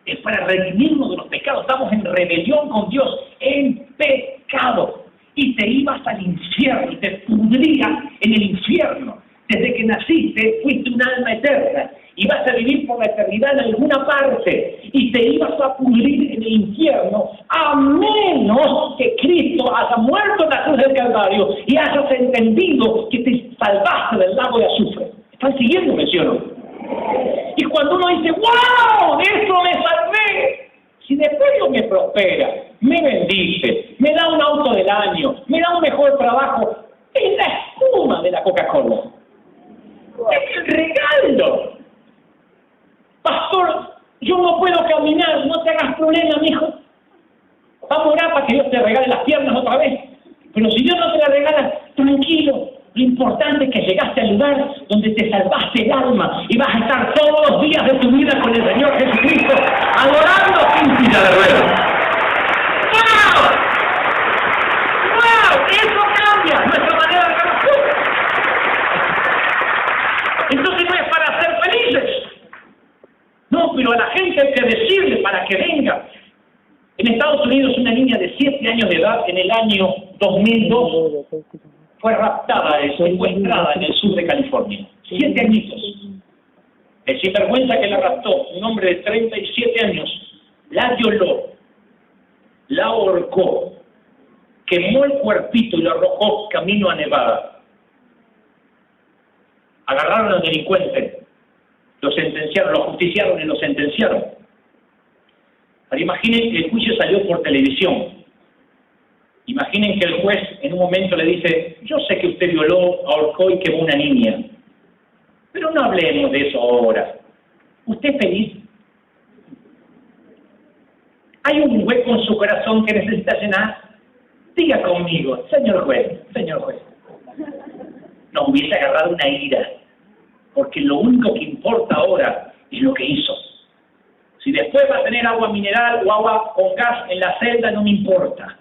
es para redimirnos de los pecados. Estamos en rebelión con Dios, en pecado. Y te ibas al infierno, y te pudrías en el infierno. Desde que naciste fuiste un alma eterna y vas a vivir por la eternidad en alguna parte y te ibas a pudrir en el infierno a menos que Cristo haya muerto en la cruz del Calvario y hayas entendido que te salvaste del lago de azufre. ¿Están siguiéndome, sí o no? Y cuando uno dice, ¡wow! ¡De eso me salvé! Si después Dios me prospera, me bendice, me da un auto del año, me da un mejor trabajo, es la espuma de la Coca-Cola. Es el regalo. Pastor, yo no puedo caminar, no te hagas problema, mijo. Vamos a orar para que Dios te regale las piernas otra vez. Pero si Dios no te la regala, tranquilo. Lo importante es que llegaste al lugar donde te salvaste el alma y vas a estar todos los días de tu vida con el Señor Jesucristo, adorando sin silla de ruedas. ¡Wow! ¡Wow! Eso cambia nuestra manera de ver las cosas. Entonces no es para ser felices. No, pero a la gente hay que decirle para que venga. En Estados Unidos una niña de 7 años de edad en el año 2002 fue raptada, secuestrada en el sur de California. 7 añitos. El sinvergüenza que la raptó, un hombre de 37 años, la violó, la ahorcó, quemó el cuerpito y lo arrojó camino a Nevada. Agarraron al delincuente, lo sentenciaron, lo justiciaron y lo sentenciaron. Ahora imaginen que el juicio salió por televisión. Imaginen que el juez en un momento le dice, yo sé que usted violó, ahorcó y quemó una niña, pero no hablemos de eso ahora. ¿Usted es feliz? ¿Hay un hueco en su corazón que necesita llenar? Diga conmigo, señor juez, señor juez. No hubiese agarrado una ira, porque lo único que importa ahora es lo que hizo. Si después va a tener agua mineral o agua con gas en la celda, no me importa.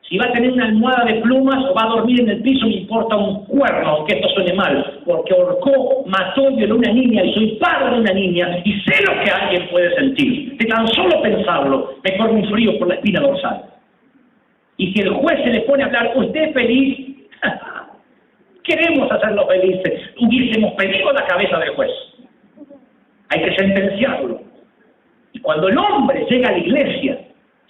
Si va a tener una almohada de plumas o va a dormir en el piso, me importa un cuerno, aunque esto suene mal, porque ahorcó, mató y violó una niña, y soy padre de una niña, y sé lo que alguien puede sentir. De tan solo pensarlo, me corre un frío por la espina dorsal. Y si el juez se le pone a hablar, ¿usted es feliz? Queremos hacerlo felices. Hubiésemos pedido la cabeza del juez. Hay que sentenciarlo. Y cuando el hombre llega a la iglesia,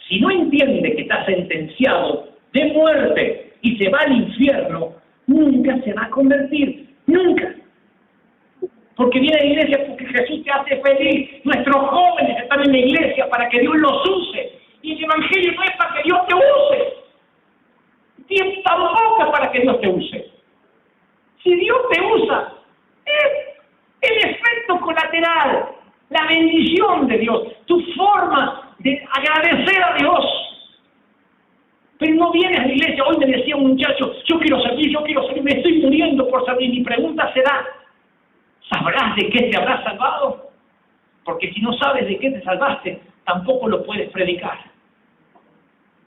si no entiende que está sentenciado de muerte y se va al infierno, nunca se va a convertir. Nunca. Porque viene a la iglesia porque Jesús te hace feliz. Nuestros jóvenes están en la iglesia para que Dios los use. Y el Evangelio no es para que Dios te use. Y tampoco es para que Dios te use. Si Dios te usa, es el efecto colateral, la bendición de Dios, tu forma de agradecer a Dios. Pero no vienes a la iglesia. Hoy me decía un muchacho, yo quiero servir, me estoy muriendo por servir. Mi pregunta será, ¿sabrás de qué te habrás salvado? Porque si no sabes de qué te salvaste, tampoco lo puedes predicar.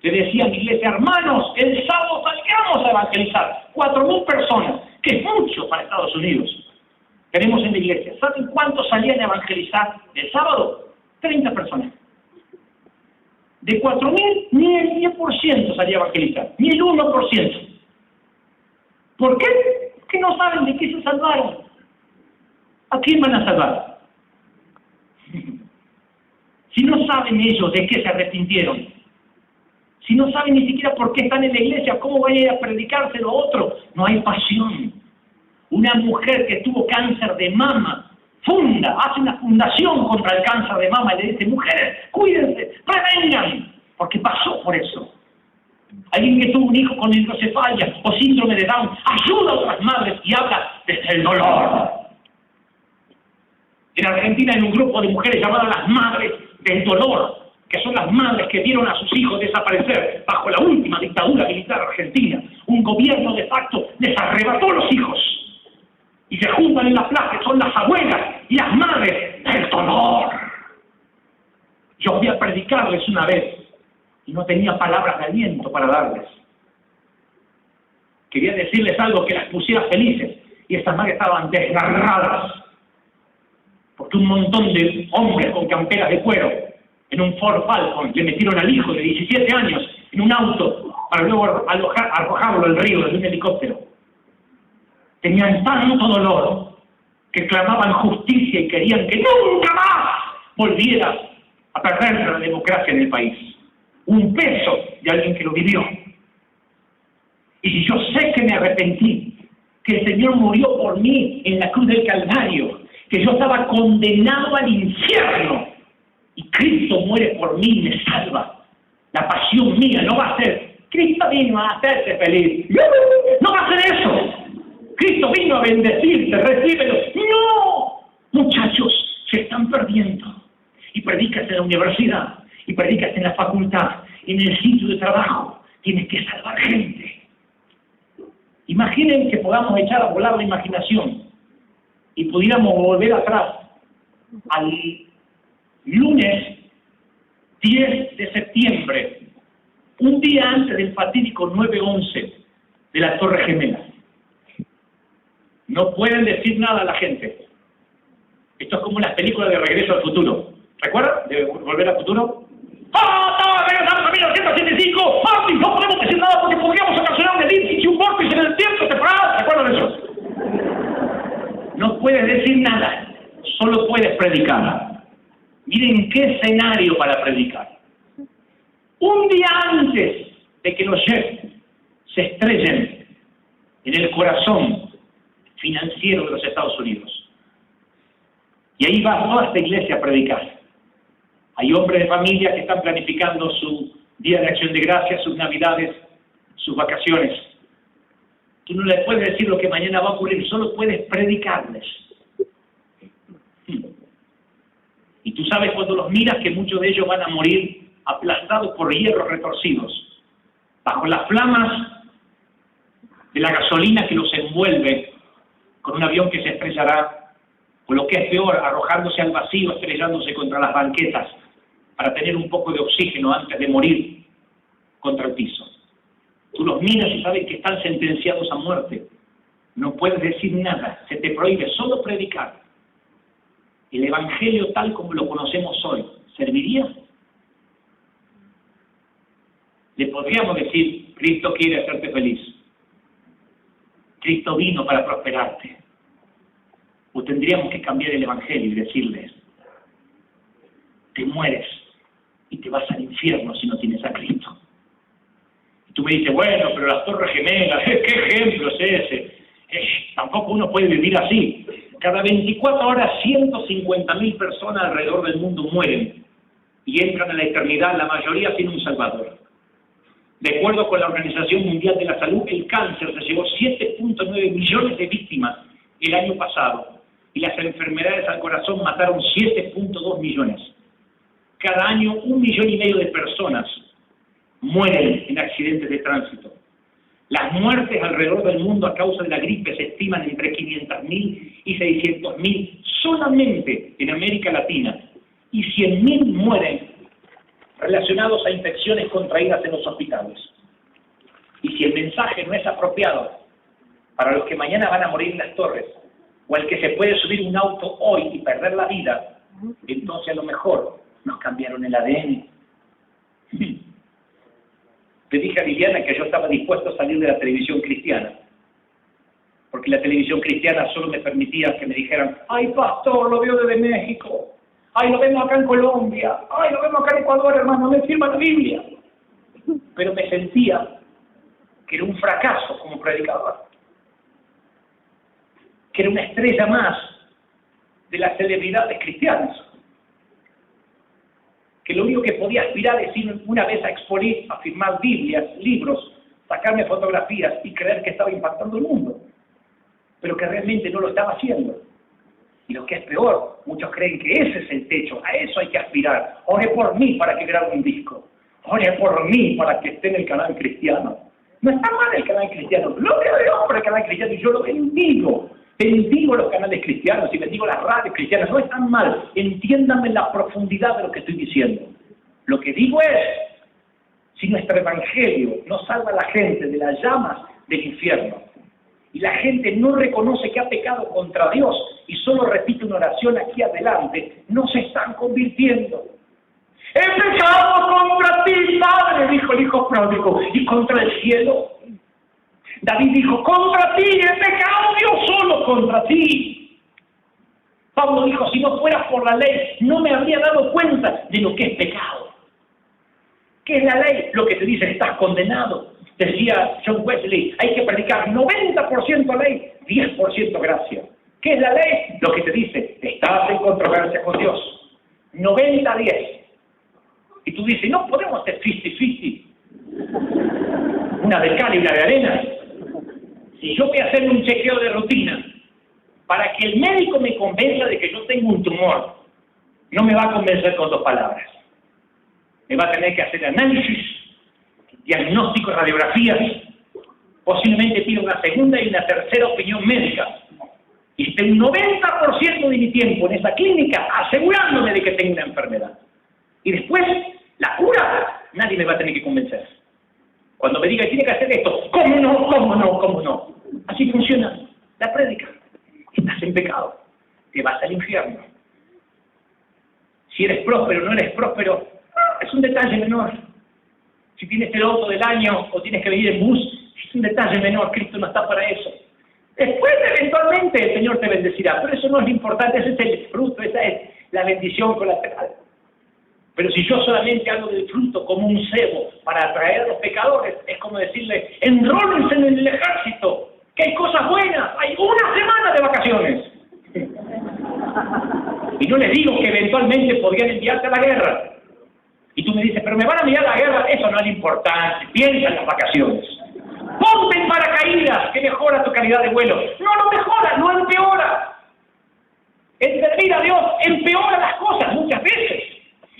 Te decía en la iglesia, hermanos, el sábado salgamos a evangelizar. 4.000 personas, que es mucho para Estados Unidos. Tenemos en la iglesia. ¿Saben cuántos salían a evangelizar el sábado? 30 personas. De 4.000, ni el 10% salía a evangelizar, ni el 1%. ¿Por qué? Porque no saben de qué se salvaron. ¿A quién van a salvar? Si no saben ellos de qué se arrepintieron, si no saben ni siquiera por qué están en la iglesia, ¿cómo van a ir a predicárselo a otro? No hay pasión. Una mujer que tuvo cáncer de mama, hace una fundación contra el cáncer de mama y le dice, mujeres, cuídense, prevengan, porque pasó por eso. Alguien que tuvo un hijo con hidrocefalia o síndrome de Down, ayuda a otras madres y habla desde el dolor. En Argentina hay un grupo de mujeres llamadas las madres del dolor, que son las madres que vieron a sus hijos desaparecer bajo la última dictadura militar argentina. Un gobierno de facto les arrebató los hijos. Y se juntan en la plaza, son las abuelas y las madres del dolor. Yo voy a predicarles una vez y no tenía palabras de aliento para darles. Quería decirles algo que las pusiera felices y estas madres estaban desgarradas. Porque un montón de hombres con camperas de cuero en un Ford Falcon le metieron al hijo de 17 años en un auto para luego arrojarlo al río desde un helicóptero. Tenían tanto dolor que clamaban justicia y querían que nunca más volviera a perderse la democracia en el país. Un peso de alguien que lo vivió. Y si yo sé que me arrepentí, que el Señor murió por mí en la cruz del Calvario, que yo estaba condenado al infierno, y Cristo muere por mí y me salva, la pasión mía no va a ser, Cristo vino a hacerte feliz. No va a ser eso. Cristo vino a bendecirte, recíbelo. ¡No! Muchachos, se están perdiendo. Y predicas en la universidad, y predicas en la facultad, en el sitio de trabajo. Tienes que salvar gente. Imaginen que podamos echar a volar la imaginación y pudiéramos volver atrás al lunes 10 de septiembre, un día antes del fatídico 9/11 de las Torres Gemelas. No pueden decir nada a la gente. Esto es como las películas de Regreso al Futuro. ¿Recuerdan? De Volver al Futuro. ¡Ah! ¡Estaba regresando a 1985! ¡Marty! No podemos decir nada porque podríamos ocasionar un elipsis y un vórtice en el tiempo temporal. ¿Se acuerdan de eso? No puedes decir nada. Solo puedes predicar. Miren qué escenario para predicar. Un día antes de que los jets se estrellen en el corazón financiero de los Estados Unidos. Y ahí va toda esta iglesia a predicar. Hay hombres de familia que están planificando su Día de Acción de Gracias, sus Navidades, sus vacaciones. Tú no les puedes decir lo que mañana va a ocurrir, solo puedes predicarles. Y tú sabes cuando los miras que muchos de ellos van a morir aplastados por hierros retorcidos, bajo las flamas de la gasolina que los envuelve, con un avión que se estrellará, o lo que es peor, arrojándose al vacío, estrellándose contra las banquetas, para tener un poco de oxígeno antes de morir contra el piso. Tú los miras y sabes que están sentenciados a muerte. No puedes decir nada, se te prohíbe solo predicar. El Evangelio tal como lo conocemos hoy, ¿serviría? Le podríamos decir, Cristo quiere hacerte feliz. Cristo vino para prosperarte. O tendríamos que cambiar el Evangelio y decirles, te mueres y te vas al infierno si no tienes a Cristo. Y tú me dices, bueno, pero las Torres Gemelas, ¿qué ejemplo es ese? Tampoco uno puede vivir así. Cada 24 horas 150.000 personas alrededor del mundo mueren y entran a la eternidad, la mayoría sin un salvador. De acuerdo con la Organización Mundial de la Salud, el cáncer se llevó 7.9 millones de víctimas el año pasado y las enfermedades al corazón mataron 7.2 millones. Cada año 1,5 millones de personas mueren en accidentes de tránsito. Las muertes alrededor del mundo a causa de la gripe se estiman entre 500.000 y 600.000 solamente en América Latina, y 100.000 mueren relacionados a infecciones contraídas en los hospitales. Y si el mensaje no es apropiado para los que mañana van a morir en las torres, o el que se puede subir un auto hoy y perder la vida, entonces a lo mejor nos cambiaron el ADN. Le dije a Liliana que yo estaba dispuesto a salir de la televisión cristiana, porque la televisión cristiana solo me permitía que me dijeran, ay pastor, lo veo desde México, ay lo vemos acá en Colombia, ay lo vemos acá en Ecuador, hermano, me firma la Biblia. Pero me sentía que era un fracaso como predicador, que era una estrella más de las celebridades cristianas, que lo único que podía aspirar es ir una vez a Expolit a firmar Biblias, libros, sacarme fotografías y creer que estaba impactando el mundo, pero que realmente no lo estaba haciendo. Y lo que es peor, muchos creen que ese es el techo, a eso hay que aspirar. Ore por mí para que grabe un disco. Ore por mí para que esté en el canal cristiano. No está mal el canal cristiano, gloria a Dios por el canal cristiano, y yo lo bendigo. Bendigo los canales cristianos y bendigo las radios cristianas, no están mal. Entiéndanme la profundidad de lo que estoy diciendo. Lo que digo es, si nuestro evangelio no salva a la gente de las llamas del infierno, y la gente no reconoce que ha pecado contra Dios y solo repite una oración aquí adelante, no se están convirtiendo. He pecado contra ti, Padre, dijo el hijo pródigo, y contra el cielo. David dijo, contra ti he pecado, Dios, solo contra ti. Pablo dijo, si no fuera por la ley, no me habría dado cuenta de lo que es pecado. ¿Qué es la ley? Lo que te dice, estás condenado. Decía John Wesley, hay que predicar 90% ley, 10% gracia. ¿Qué es la ley? Lo que te dice, estás en controversia con Dios. 90-10. Y tú dices, no podemos hacer 50-50. Una de cal y una de arena. Si yo voy a hacer un chequeo de rutina para que el médico me convenza de que yo tengo un tumor, no me va a convencer con 2 palabras. Me va a tener que hacer análisis, diagnóstico, radiografías, posiblemente pida una segunda y una tercera opinión médica. Y esté un 90% de mi tiempo en esa clínica asegurándome de que tengo una enfermedad. Y después, la cura, nadie me va a tener que convencer. Cuando me diga que tiene que hacer esto, ¿cómo no? ¿Cómo no? ¿Cómo no? Así funciona la prédica. Estás en pecado, te vas al infierno. Si eres próspero o no eres próspero, es un detalle menor. Si tienes el auto del año o tienes que venir en bus, es un detalle menor. Cristo no está para eso. Después, eventualmente, el Señor te bendecirá, pero eso no es lo importante, ese es el fruto, esa es la bendición colateral. Pero si yo solamente hago del fruto como un cebo para atraer a los pecadores, es como decirle, enrólense en el ejército, que hay cosas buenas, hay una semana de vacaciones. Y no les digo que eventualmente podrían enviarte a la guerra. Y tú me dices, pero me van a enviar a la guerra, eso no es importante, piensa en las vacaciones. Ponte en paracaídas, que mejora tu calidad de vuelo. No lo mejora, no empeora. El servir a Dios empeora las cosas muchas veces.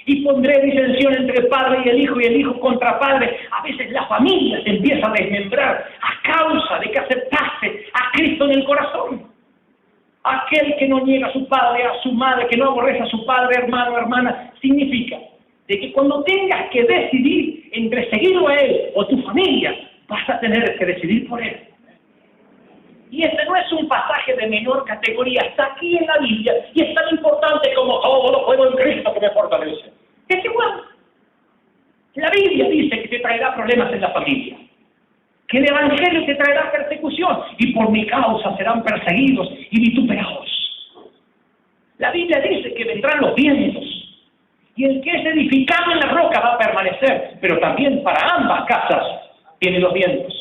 Y pondré disensión entre el padre y el hijo contra padre. A veces la familia se empieza a desmembrar a causa de que aceptaste a Cristo en el corazón. Aquel que no niega a su padre, a su madre, que no aborrece a su padre, hermano, hermana, significa de que cuando tengas que decidir entre seguirlo a él o tu familia, vas a tener que decidir por él. Y este no es un pasaje de menor categoría, está aquí en la Biblia y es tan importante como todo lo puedo en Cristo que me fortalece. Es igual. La Biblia dice que te traerá problemas en la familia, que el Evangelio te traerá persecución y por mi causa serán perseguidos y vituperados. La Biblia dice que vendrán los vientos y el que es edificado en la roca va a permanecer, pero también para ambas casas vienen los vientos.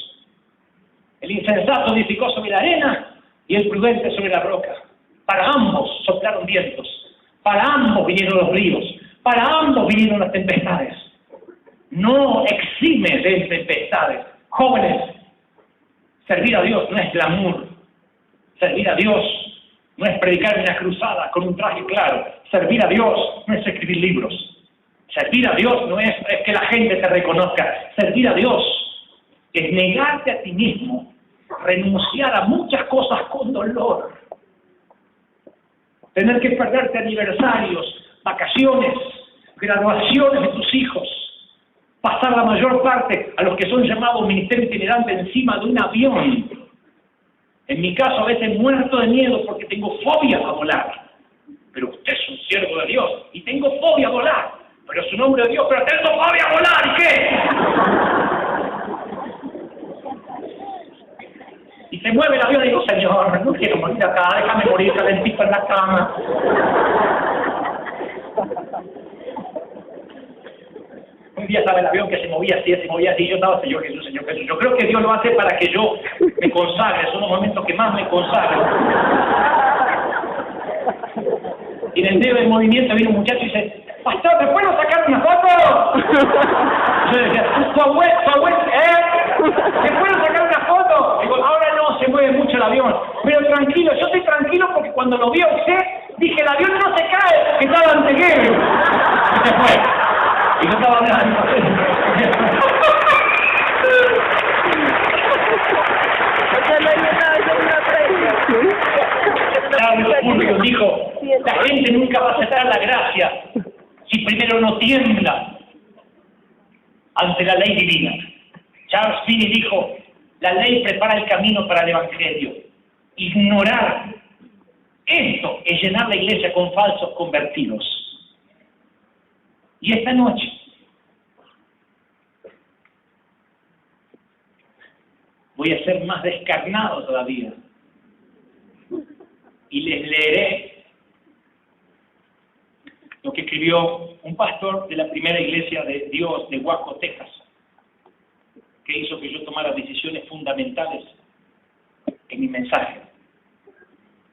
El insensato edificó sobre la arena y el prudente sobre la roca. Para ambos soplaron vientos, para ambos vinieron los ríos, para ambos vinieron las tempestades. No exime de tempestades. Jóvenes, servir a Dios no es glamour. Servir a Dios no es predicar en una cruzada con un traje claro. Servir a Dios no es escribir libros. Servir a Dios no es que la gente te reconozca. Servir a Dios es negarte a ti mismo, renunciar a muchas cosas con dolor, tener que perderte aniversarios, vacaciones, graduaciones de tus hijos, pasar la mayor parte a los que son llamados ministerio itinerante encima de un avión. En mi caso a veces muerto de miedo porque tengo fobia a volar. Pero usted es un siervo de Dios y tengo fobia a volar. Pero es un hombre de Dios, pero tengo fobia a volar, ¿y qué? Y se mueve el avión y digo, Señor, no quiero morir acá, déjame morir calentito en la cama. Un día estaba el avión que se movía así, y yo estaba, Señor Jesús, Señor Jesús. Yo creo que Dios lo hace para que yo me consagre, son los momentos que más me consagro. Y en el medio del movimiento viene un muchacho y dice, Pastor, ¿te puedo sacar una foto? Yo decía, tu abuelo, ¿te puedo sacar una foto? Digo, ahora no, se mueve mucho el avión. Pero tranquilo, yo estoy tranquilo porque porque cuando lo vi a usted, dije, el avión no se cae, que estaba ante qué. Y se fue. Y no estaba hablando. Charles Spurgeon dijo, la gente nunca va a aceptar la gracia si primero no tiembla ante la ley divina. Charles Finney dijo, la ley prepara el camino para el Evangelio. Ignorar esto es llenar la iglesia con falsos convertidos. Y esta noche voy a ser más descarnado todavía y les leeré lo que escribió un pastor de la primera iglesia de Dios de Waco, Texas, que hizo que yo tomara decisiones fundamentales en mi mensaje.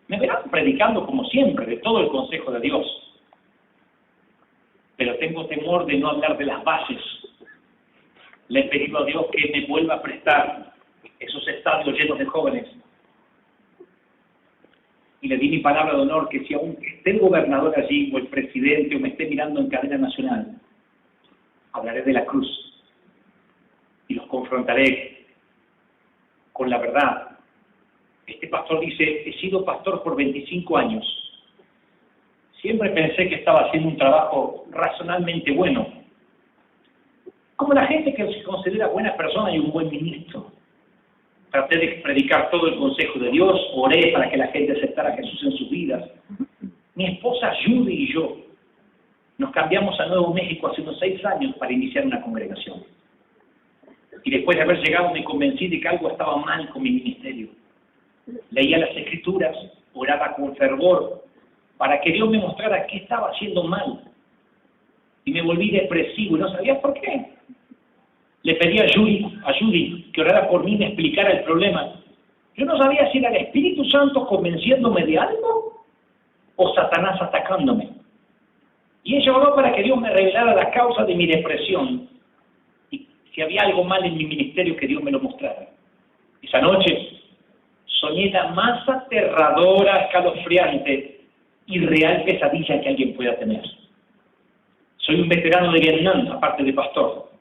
Me verán predicando como siempre de todo el consejo de Dios, pero tengo temor de no hablar de las bases. Le he pedido a Dios que me vuelva a prestar esos estadios llenos de jóvenes. Y le di mi palabra de honor que si aún esté el gobernador allí, o el presidente, o me esté mirando en cadena nacional, hablaré de la cruz y los confrontaré con la verdad. Este pastor dice, he sido pastor por 25 años. Siempre pensé que estaba haciendo un trabajo razonablemente bueno. Como la gente que se considera buena persona y un buen ministro. Traté de predicar todo el consejo de Dios, oré para que la gente aceptara a Jesús en sus vidas. Mi esposa Judy y yo nos cambiamos a Nuevo México hace unos 6 años para iniciar una congregación. Y después de haber llegado me convencí de que algo estaba mal con mi ministerio. Leía las Escrituras, oraba con fervor para que Dios me mostrara qué estaba haciendo mal. Y me volví depresivo y no sabía por qué. Le pedí a Judy que orara por mí y me explicara el problema. Yo no sabía si era el Espíritu Santo convenciéndome de algo o Satanás atacándome. Y ella oró para que Dios me revelara la causa de mi depresión y si había algo mal en mi ministerio que Dios me lo mostrara. Esa noche soñé la más aterradora, escalofriante y real pesadilla que alguien pueda tener. Soy un veterano de Vietnam, aparte de pastor,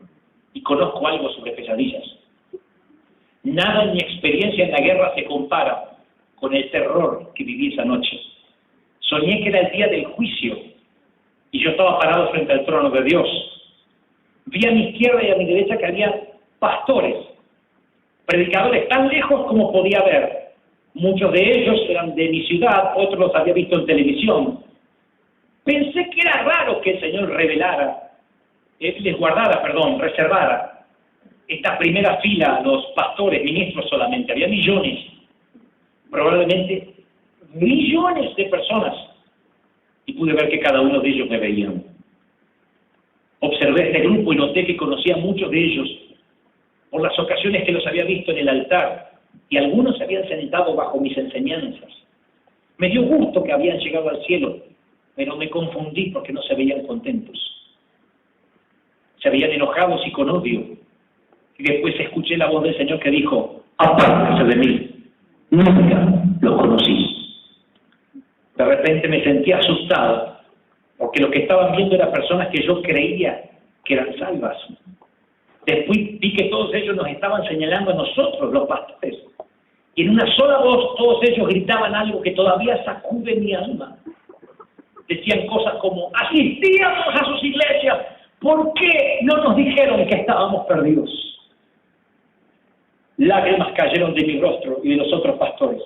y conozco algo sobre pesadillas. Nada en mi experiencia en la guerra se compara con el terror que viví esa noche. Soñé que era el día del juicio y yo estaba parado frente al trono de Dios. Vi a mi izquierda y a mi derecha que había pastores, predicadores tan lejos como podía ver. Muchos de ellos eran de mi ciudad, otros los había visto en televisión. Pensé que era raro que el Señor reservara esta primera fila a los pastores, ministros solamente. Había millones, probablemente millones de personas, y pude ver que cada uno de ellos me veían. Observé este grupo y noté que conocía a muchos de ellos por las ocasiones que los había visto en el altar, y algunos se habían sentado bajo mis enseñanzas. Me dio gusto que habían llegado al cielo, pero me confundí porque no se veían contentos. Se veían enojados y con odio. Y después escuché la voz del Señor que dijo, apártese de mí, nunca lo conocí. De repente me sentí asustado, porque lo que estaban viendo eran personas que yo creía que eran salvas. Después vi que todos ellos nos estaban señalando a nosotros, los pastores. Y en una sola voz todos ellos gritaban algo que todavía sacude mi alma. Decían cosas como, asistíamos a sus iglesias, ¿por qué no nos dijeron que estábamos perdidos? Lágrimas cayeron de mi rostro y de los otros pastores.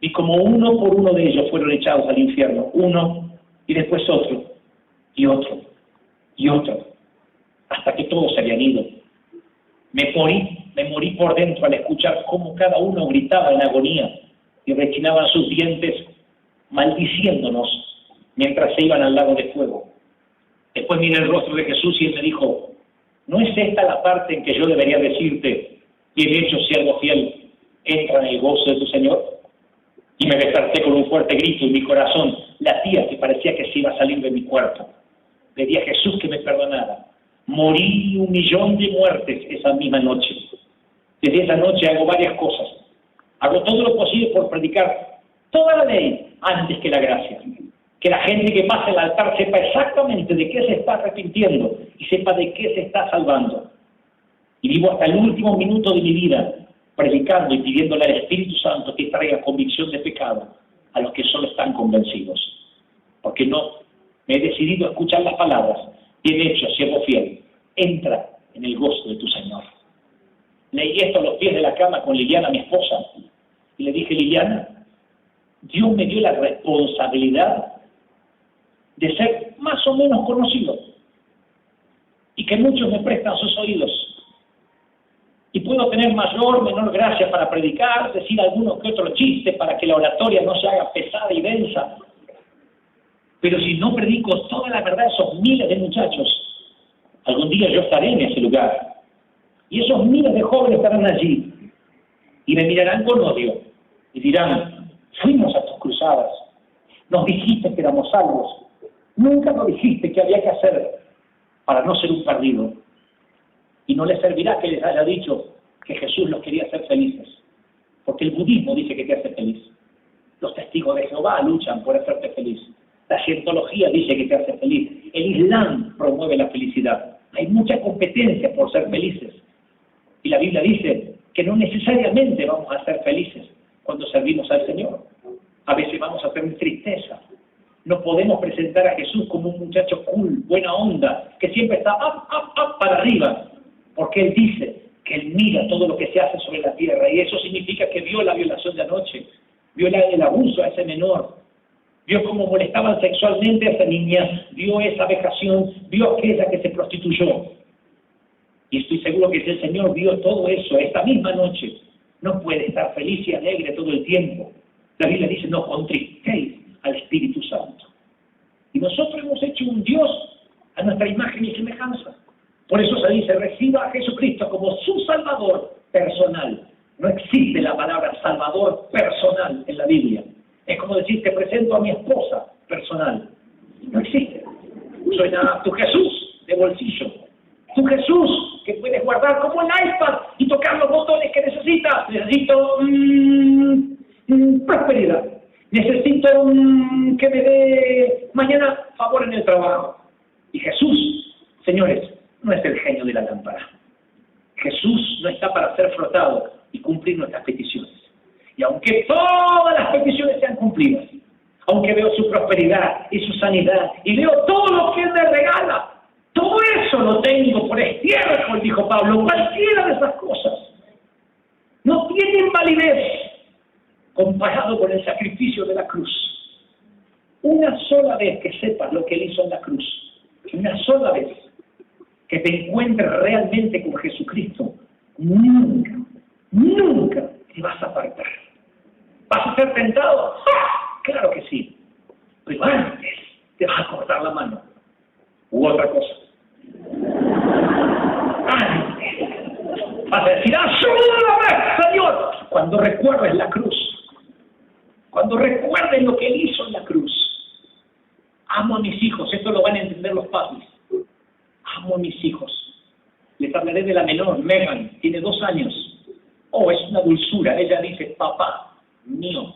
Y como uno por uno de ellos fueron echados al infierno, uno y después otro, y otro, y otro, hasta que todos se habían ido. Me morí por dentro al escuchar cómo cada uno gritaba en agonía y rechinaban sus dientes maldiciéndonos mientras se iban al lago de fuego. Después miré el rostro de Jesús y él me dijo, ¿no es esta la parte en que yo debería decirte, bien hecho, siervo fiel, entra en el gozo de tu Señor? Y me desperté con un fuerte grito y mi corazón latía que parecía que se iba a salir de mi cuerpo. Pedí a Jesús que me perdonara. Morí 1.000.000 de muertes esa misma noche. Desde esa noche hago varias cosas. Hago todo lo posible por predicar toda la ley antes que la gracia. Que la gente que pasa el altar sepa exactamente de qué se está arrepintiendo y sepa de qué se está salvando. Y vivo hasta el último minuto de mi vida predicando y pidiéndole al Espíritu Santo que traiga convicción de pecado a los que solo están convencidos. Porque no me he decidido a escuchar las palabras: bien hecho, siervo fiel, entra en el gozo de tu Señor. Leí esto a los pies de la cama con Liliana, mi esposa, y le dije: Liliana, Dios me dio la responsabilidad de ser más o menos conocido y que muchos me prestan sus oídos. Y puedo tener mayor o menor gracia para predicar, decir alguno que otro chiste para que la oratoria no se haga pesada y densa. Pero si no predico toda la verdad a esos miles de muchachos, algún día yo estaré en ese lugar. Y esos miles de jóvenes estarán allí y me mirarán con odio y dirán: fuimos a tus cruzadas, nos dijiste que éramos salvos, nunca nos dijiste que había que hacer para no ser un perdido. Y no les servirá que les haya dicho que Jesús los quería hacer felices, porque el budismo dice que te hace feliz. Los testigos de Jehová luchan por hacerte feliz. La cientología dice que te hace feliz. El Islam promueve la felicidad. Hay mucha competencia por ser felices. Y la Biblia dice que no necesariamente vamos a ser felices cuando servimos al Señor. A veces vamos a tener tristeza. No podemos presentar a Jesús como un muchacho cool, buena onda, que siempre está up para arriba. Porque Él dice que Él mira todo lo que se hace sobre la tierra. Y eso significa que vio la violación de anoche, vio el abuso a ese menor, vio cómo molestaban sexualmente a esa niña, vio esa vejación, vio aquella que se prostituyó. Y estoy seguro que si el Señor vio todo eso esta misma noche, no puede estar feliz y alegre todo el tiempo. La Biblia dice: no contristéis al Espíritu Santo. Y nosotros hemos hecho un Dios a nuestra imagen y semejanza. Por eso se dice: reciba a Jesucristo como su Salvador personal. No existe la palabra Salvador personal en la Biblia. Es como decir: te presento a mi esposa personal. No existe. Suena tu Jesús de bolsillo. Tu Jesús que puedes guardar como el iPad y tocar los botones que necesitas. Necesito prosperidad. Necesito que me dé mañana favor en el trabajo. Y Jesús, señores, no es el genio de la lámpara. Jesús no está para ser frotado y cumplir nuestras peticiones. Y aunque todas las peticiones sean cumplidas, aunque veo su prosperidad y su sanidad, y veo todo lo que Él me regala, todo eso lo tengo por estiércol, dijo Pablo. Cualquiera de esas cosas no tienen validez comparado con el sacrificio de la cruz. Una sola vez que sepas lo que Él hizo en la cruz, una sola vez que te encuentres realmente con Jesucristo, nunca, nunca te vas a apartar. ¿Vas a ser tentado? ¡Ah! Claro que sí. Pero antes te vas a cortar la mano. U otra cosa. Antes vas a decir: ¡ayúdame, Señor! Cuando recuerdes la cruz. Cuando recuerdes lo que Él hizo en la cruz. Amo a mis hijos. Esto lo van a entender los padres. Amo a mis hijos. Les hablaré de la menor, Megan, tiene 2 años. Oh, es una dulzura. Ella dice: papá mío.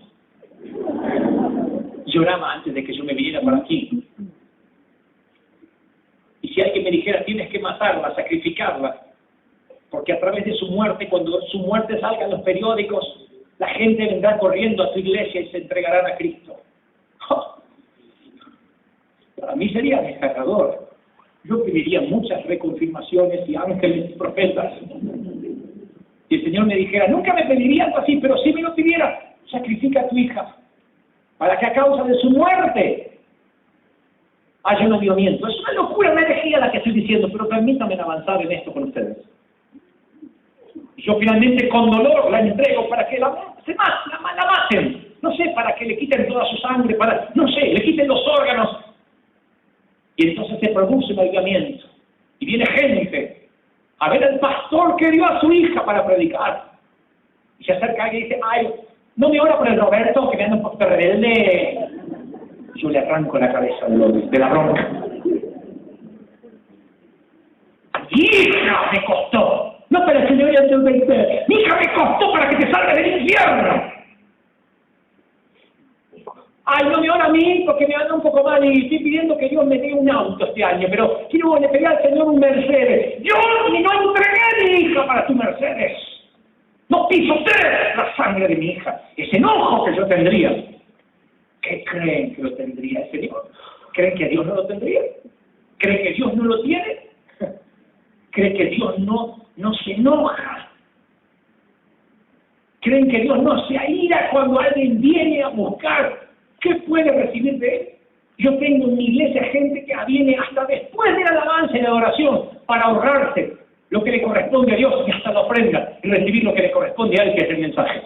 Lloraba antes de que yo me viniera por aquí. Y si alguien me dijera: tienes que matarla, sacrificarla, porque a través de su muerte, cuando su muerte salga en los periódicos, la gente vendrá corriendo a tu iglesia y se entregarán a Cristo. Oh, para mí sería desgarrador. Yo pediría muchas reconfirmaciones y ángeles y profetas. Y el Señor me dijera: nunca me pediría algo así, pero si me lo pidiera, sacrifica a tu hija, para que a causa de su muerte haya un avivamiento. Es una locura, una herejía la que estoy diciendo, pero permítanme avanzar en esto con ustedes. Yo finalmente con dolor la entrego para que la maten. No sé, para que le quiten toda su sangre, no sé, le quiten los órganos. Y entonces se produce un avivamiento. Y viene gente a ver al pastor que dio a su hija para predicar. Y se acerca alguien y dice: ay, no me ora por el Roberto, que me anda un poquito rebelde. Yo le arranco la cabeza de la bronca. ¡Hija, me costó! No para que le vean del 20. ¡Mi hija me costó para que te salga del infierno! Ay, no me ora a mí porque me anda un poco mal y estoy pidiendo que Dios me dé un auto este año, pero quiero le pedí al Señor un Mercedes. Dios, y no entregué mi hija para tu Mercedes. No pisotees la sangre de mi hija. Ese enojo que yo tendría. ¿Qué creen que lo tendría el Señor? ¿Creen que Dios no lo tendría? ¿Creen que Dios no lo tiene? ¿Creen que Dios no se enoja? ¿Creen que Dios no se aira cuando alguien viene a buscar? ¿Qué puede recibir de él? Yo tengo en mi iglesia gente que viene hasta después de la alabanza y la adoración para ahorrarse lo que le corresponde a Dios y hasta la ofrenda y recibir lo que le corresponde a él, que es el mensaje.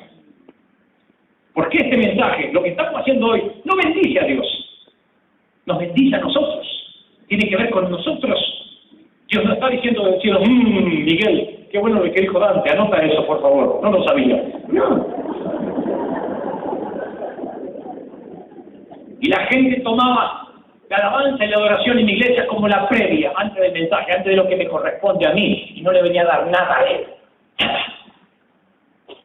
Porque este mensaje, lo que estamos haciendo hoy, no bendice a Dios, nos bendice a nosotros. Tiene que ver con nosotros. Dios no está diciendo del cielo, Miguel, qué bueno lo que dijo Dante, anota eso por favor, no lo sabía. No. Y la gente tomaba la alabanza y la adoración en mi iglesia como la previa, antes del mensaje, antes de lo que me corresponde a mí, y no le venía a dar nada a él.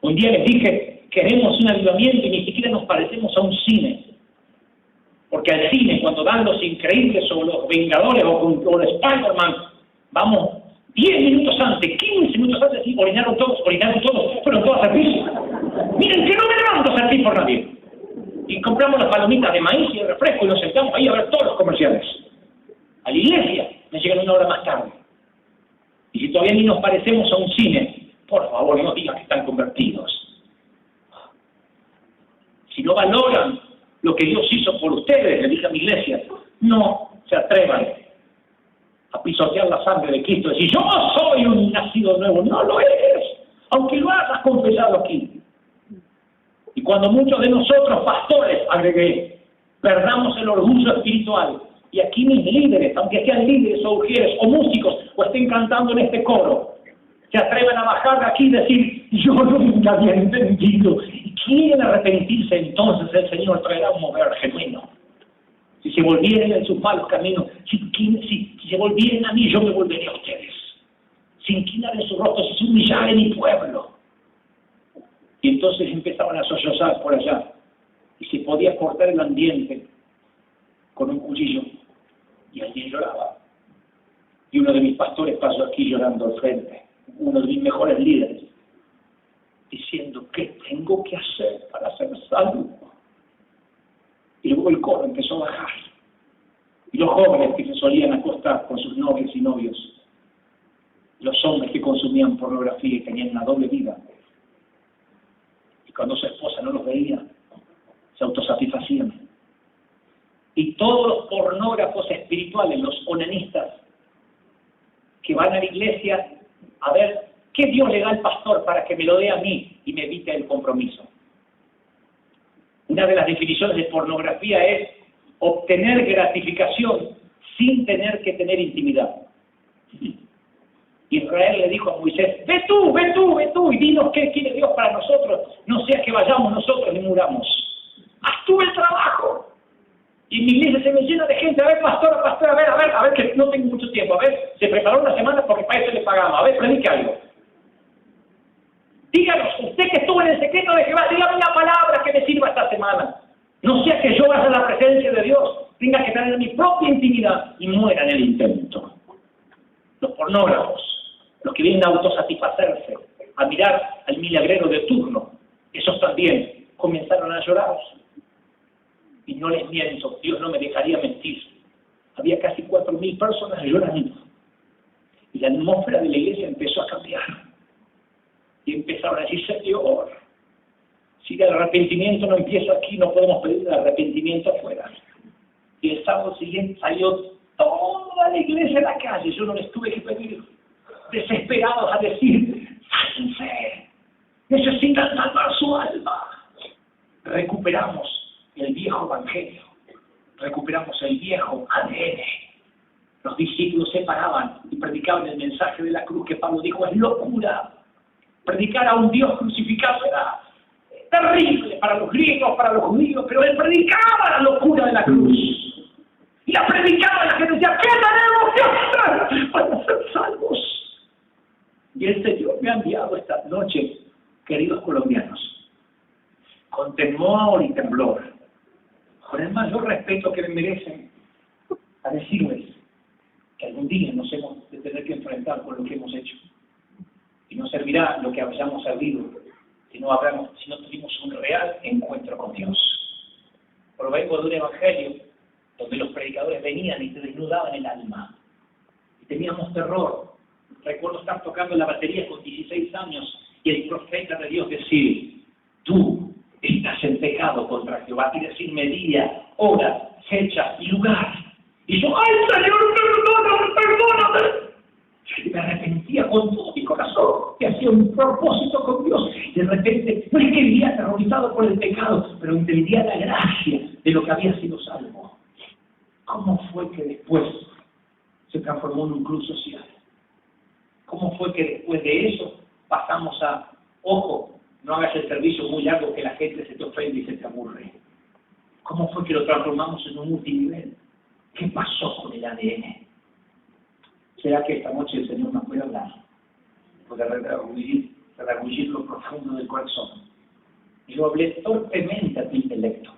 Un día les dije, queremos un avivamiento y ni siquiera nos parecemos a un cine. Porque al cine, cuando dan Los Increíbles o Los Vengadores o los Spider-Man, vamos 10 minutos antes, 15 minutos antes, y orinaron todos, fueron todos al piso. Miren que no me levanto a sentir por nadie. Y compramos las palomitas de maíz y el refresco y nos sentamos ahí a ver todos los comerciales. A la iglesia me llegan una hora más tarde. Y si todavía ni nos parecemos a un cine, por favor no digan que están convertidos. Si no valoran lo que Dios hizo por ustedes, le dije a mi iglesia, no se atrevan a pisotear la sangre de Cristo y decir, yo soy un nacido nuevo. No lo eres, aunque lo hayas confesado aquí. Y cuando muchos de nosotros, pastores, agregué, perdamos el orgullo espiritual, y aquí mis líderes, aunque sean líderes o mujeres o músicos, o estén cantando en este coro, se atreven a bajar de aquí y decir, yo nunca había entendido, y quieren arrepentirse, entonces el Señor traerá un mover genuino. Si se volvieren en sus malos caminos, si se volvieren a mí, yo me volveré a ustedes. Si inclinar en sus rostros y se humillar en mi pueblo. Y entonces empezaban a sollozar por allá. Y se podía cortar el ambiente con un cuchillo. Y alguien lloraba. Y uno de mis pastores pasó aquí llorando al frente. Uno de mis mejores líderes. Diciendo, ¿qué tengo que hacer para ser salvo? Y luego el coro empezó a bajar. Y los jóvenes que se solían acostar con sus novias y novios. Los hombres que consumían pornografía y tenían una doble vida. Cuando su esposa no los veía, se autosatisfacían. Y todos los pornógrafos espirituales, los onanistas, que van a la iglesia a ver qué Dios le da al pastor para que me lo dé a mí y me evite el compromiso. Una de las definiciones de pornografía es obtener gratificación sin tener que tener intimidad. Israel le dijo a Moisés, ve tú, y dinos qué quiere Dios para nosotros, no sea que vayamos nosotros y muramos. Haz tú el trabajo. Y mi iglesia se me llena de gente, a ver, pastor, a ver, que no tengo mucho tiempo, a ver, se preparó una semana porque para eso le pagamos, a ver, predique algo. Díganos, usted que estuvo en el secreto de Jehová, dígame una palabra que me sirva esta semana. No sea que yo vaya a la presencia de Dios, tenga que tener mi propia intimidad y muera en el intento. Los pornógrafos, los que vienen a autosatisfacerse, a mirar al milagrero de turno, esos también comenzaron a llorar. Y no les miento, Dios no me dejaría mentir. Había casi 4.000 personas llorando. Y la atmósfera de la iglesia empezó a cambiar. Y empezaron a decir, Señor, si el arrepentimiento no empieza aquí, no podemos pedir el arrepentimiento afuera. Y el sábado siguiente salió toda la iglesia a la calle. Yo no les tuve que pedir, desesperados a decir, sálvense, necesitan salvar su alma. Recuperamos el viejo evangelio, recuperamos el viejo ADN. Los discípulos se paraban y predicaban el mensaje de la cruz que Pablo dijo, es locura. Predicar a un Dios crucificado era terrible para los griegos, para los judíos, pero él predicaba la locura de la cruz. Y la predicaba, la gente decía, ¿qué tenemos que hacer para ser salvos? Y el Señor me ha enviado esta noche, queridos colombianos, con temor y temblor, con el mayor respeto que me merecen, a decirles que algún día nos hemos de tener que enfrentar con lo que hemos hecho. Y no servirá lo que hayamos servido si no tuvimos un real encuentro con Dios. Provengo de un evangelio donde los predicadores venían y te desnudaban el alma. Y teníamos terror. Recuerdo estar tocando la batería con 16 años y el profeta de Dios decir: tú estás en pecado contra Jehová, y decirme día, hora, fecha y lugar. Y yo, ¡ay, Señor, perdóname! Y me arrepentía con todo mi corazón, que hacía un propósito con Dios. Y de repente, no es que vivía aterrorizado por el pecado, pero entendía la gracia de lo que había sido salvo. ¿Cómo fue que después se transformó en un club social? ¿Cómo fue que después de eso pasamos a, ojo, no hagas el servicio muy largo que la gente se te ofende y se te aburre? ¿Cómo fue que lo transformamos en un multinivel? ¿Qué pasó con el ADN? ¿Será que esta noche el Señor nos puede hablar? Puede redarguir lo profundo del corazón. Yo hablé torpemente a tu intelecto,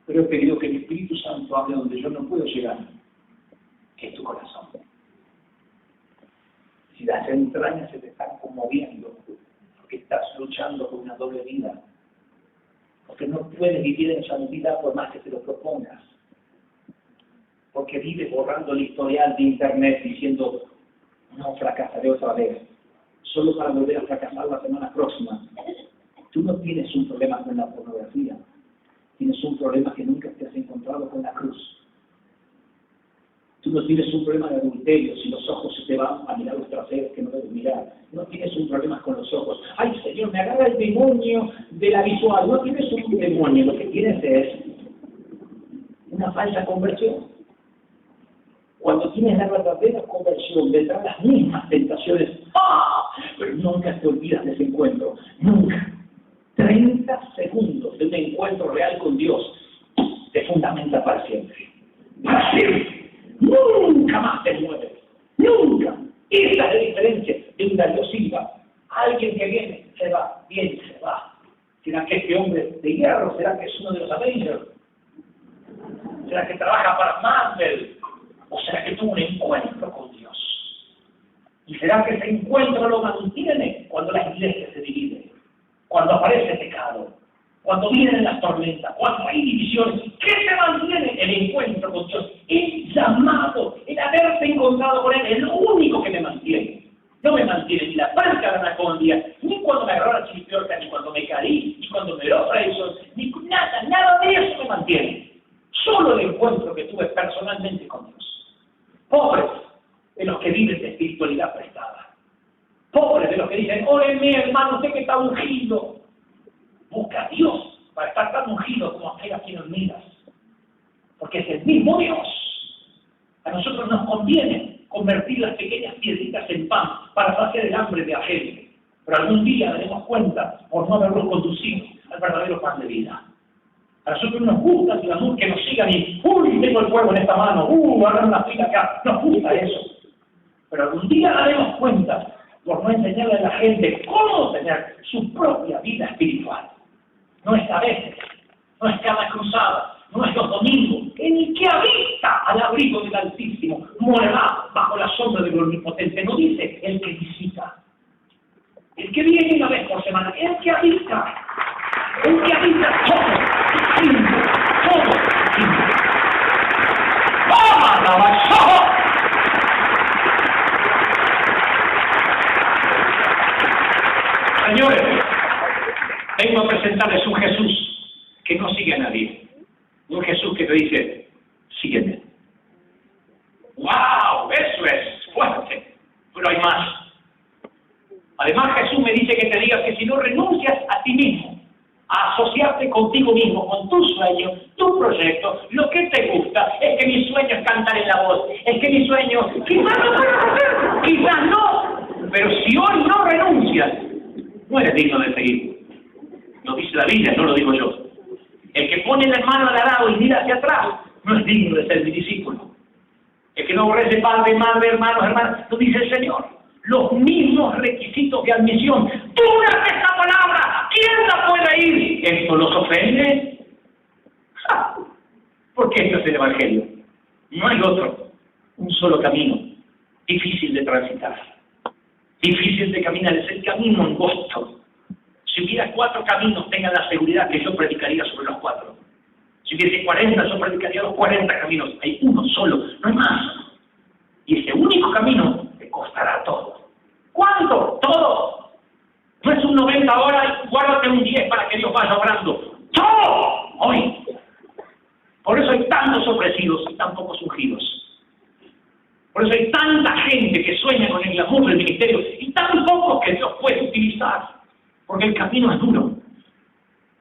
pero he pedido que el Espíritu Santo hable donde yo no puedo llegar, que es tu corazón. Si las entrañas se te están conmoviendo, porque estás luchando con una doble vida, porque no puedes vivir en santidad por más que te lo propongas, porque vives borrando el historial de internet diciendo no fracasaré otra vez, solo para volver a fracasar la semana próxima. Tú no tienes un problema con la pornografía, tienes un problema que nunca te has encontrado con la cruz. Tú no tienes un problema de adulterio si los ojos se te van a mirar los traseros que no debes mirar. No tienes un problema con los ojos. ¡Ay, Señor, me agarra el demonio de la visual! No tienes un demonio, lo que tienes es una falsa conversión. Cuando tienes la verdadera conversión, vendrán las mismas tentaciones. ¡Ah! Pero nunca te olvidas de ese encuentro. Nunca. 30 segundos de un encuentro real con Dios te fundamenta para siempre. Para siempre. Nunca más te mueves. Nunca. Esa es la diferencia de un Darío Silva. Alguien que viene, se va, viene, se va. ¿Será que este hombre de hierro? ¿Será que es uno de los Avengers? ¿Será que trabaja para Marvel? ¿O será que tuvo un encuentro con Dios? ¿Y será que ese encuentro lo mantiene cuando la iglesia se divide? Cuando aparece pecado, cuando vienen las tormentas, cuando hay divisiones, ¿qué se mantiene? El encuentro con Dios, el llamado, el haberte encontrado con Él, es lo único que me mantiene. No me mantiene ni la franca de la anacondia, ni cuando me agarró la chiripiorca, ni cuando me caí, ni cuando me lo traicionó, ni nada de eso me mantiene. Solo el encuentro que tuve personalmente con Dios. Pobres de los que viven de espiritualidad prestada. Pobres de los que dicen, óreme hermano, usted que está ungido. Busca a Dios para estar tan ungido como aquel a quien admiras. Porque es el mismo Dios. A nosotros nos conviene convertir las pequeñas piedritas en pan para saciar el hambre de la gente. Pero algún día daremos cuenta por no haberlos conducido al verdadero pan de vida. A nosotros nos gusta el glamour que nos sigan y ¡uy, tengo el fuego en esta mano! Hagan una fila acá. Nos gusta eso. Pero algún día daremos cuenta por no enseñarle a la gente cómo tener su propia vida espiritual. No es a veces, no es cada cruzada, no es los domingos. El que habita al abrigo del Altísimo morará bajo la sombra del Omnipotente. No dice el que visita. El que viene una vez por semana. El que habita. El que habita todo. Todo. ¡Toma la basura! Señores, vengo a presentarles un Jesús que no sigue a nadie. Un Jesús que te dice, sígueme. ¡Wow! Eso es fuerte. Pero hay más. Además, Jesús me dice que te diga que si no renuncias a ti mismo, a asociarte contigo mismo, con tu sueño, tu proyecto, lo que te gusta, es que mi sueño es cantar en la voz, es que mi sueño, quizás no puedas hacer, quizás no, pero si hoy no renuncias, no eres digno de seguir. Lo dice la Biblia, no lo digo yo. El que pone la mano al arado y mira hacia atrás, no es digno de ser mi discípulo. El que no aborrece padre, madre, hermanos, hermanas, lo dice el Señor. Los mismos requisitos de admisión. ¡Dura esta palabra! ¿Quién la puede ir? ¿Esto los ofende? ¡Ja! Porque esto es el Evangelio. No hay otro. Un solo camino. Difícil de transitar. Difícil de caminar. Es el camino angosto. Si hubiera 4 caminos, tengan la seguridad que yo predicaría sobre los 4. Si hubiese 40, yo predicaría los 40 caminos. Hay uno solo, no hay más. Y ese único camino te costará todo. ¿Cuánto? Todo. No es un 90 ahora y guárdate un 10 para que Dios vaya obrando. ¡Todo! Hoy. Por eso hay tantos ofrecidos y tan pocos ungidos. Por eso hay tanta gente que sueña con el glamour del ministerio y tan pocos que Dios puede utilizar. Porque el camino es duro.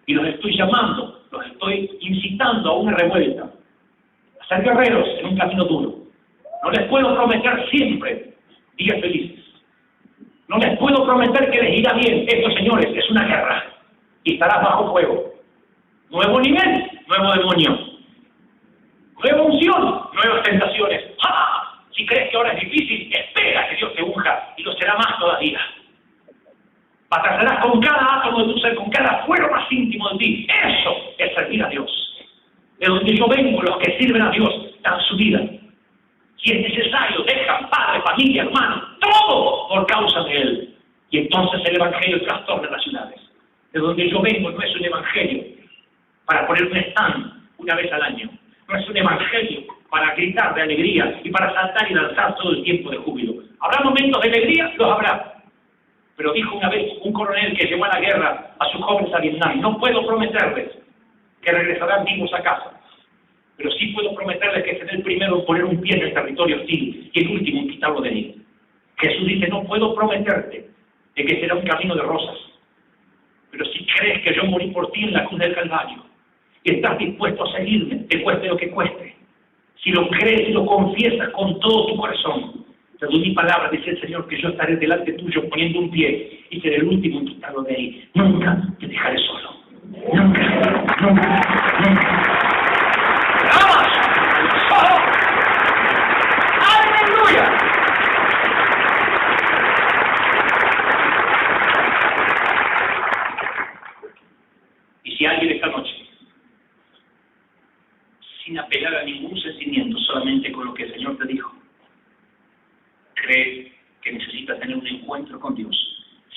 Y los estoy llamando, los estoy incitando a una revuelta. A ser guerreros en un camino duro. No les puedo prometer siempre días felices. No les puedo prometer que les irá bien. Esto, señores, es una guerra. Y estarás bajo fuego. Nuevo nivel, nuevo demonio. Nueva unción, nuevas tentaciones. ¡Ah! Si crees que ahora es difícil, espera que Dios te unja y lo será más todavía. Batallarás con cada átomo de tu ser, con cada fuero más íntimo de ti. Eso es servir a Dios. De donde yo vengo, los que sirven a Dios dan su vida. Si es necesario, dejan padre, familia, hermano, todo por causa de Él. Y entonces el Evangelio trastorna las ciudades. De donde yo vengo no es un Evangelio para poner un stand una vez al año. No es un Evangelio para gritar de alegría y para saltar y danzar todo el tiempo de júbilo. ¿Habrá momentos de alegría? Los habrá. Pero dijo una vez un coronel que llevó a la guerra a sus jóvenes a Vietnam: no puedo prometerles que regresarán vivos a casa, pero sí puedo prometerles que seré el primero en poner un pie en el territorio hostil y el último en quitarlo de él. Jesús dice: no puedo prometerte de que será un camino de rosas, pero si crees que yo morí por ti en la cruz del Calvario y estás dispuesto a seguirme, te cueste lo que cueste, si lo crees y lo confiesas con todo tu corazón, te doy mi palabra, dice el Señor, que yo estaré delante tuyo poniendo un pie y seré el último en quitarlo de ahí. Nunca te dejaré solo. Nunca, nunca, nunca. ¡Vamos! ¡Oh! ¡Aleluya! Y si alguien esta noche, sin apelar a ningún sentimiento, solamente con lo que el Señor te dijo, cree que necesitas tener un encuentro con Dios,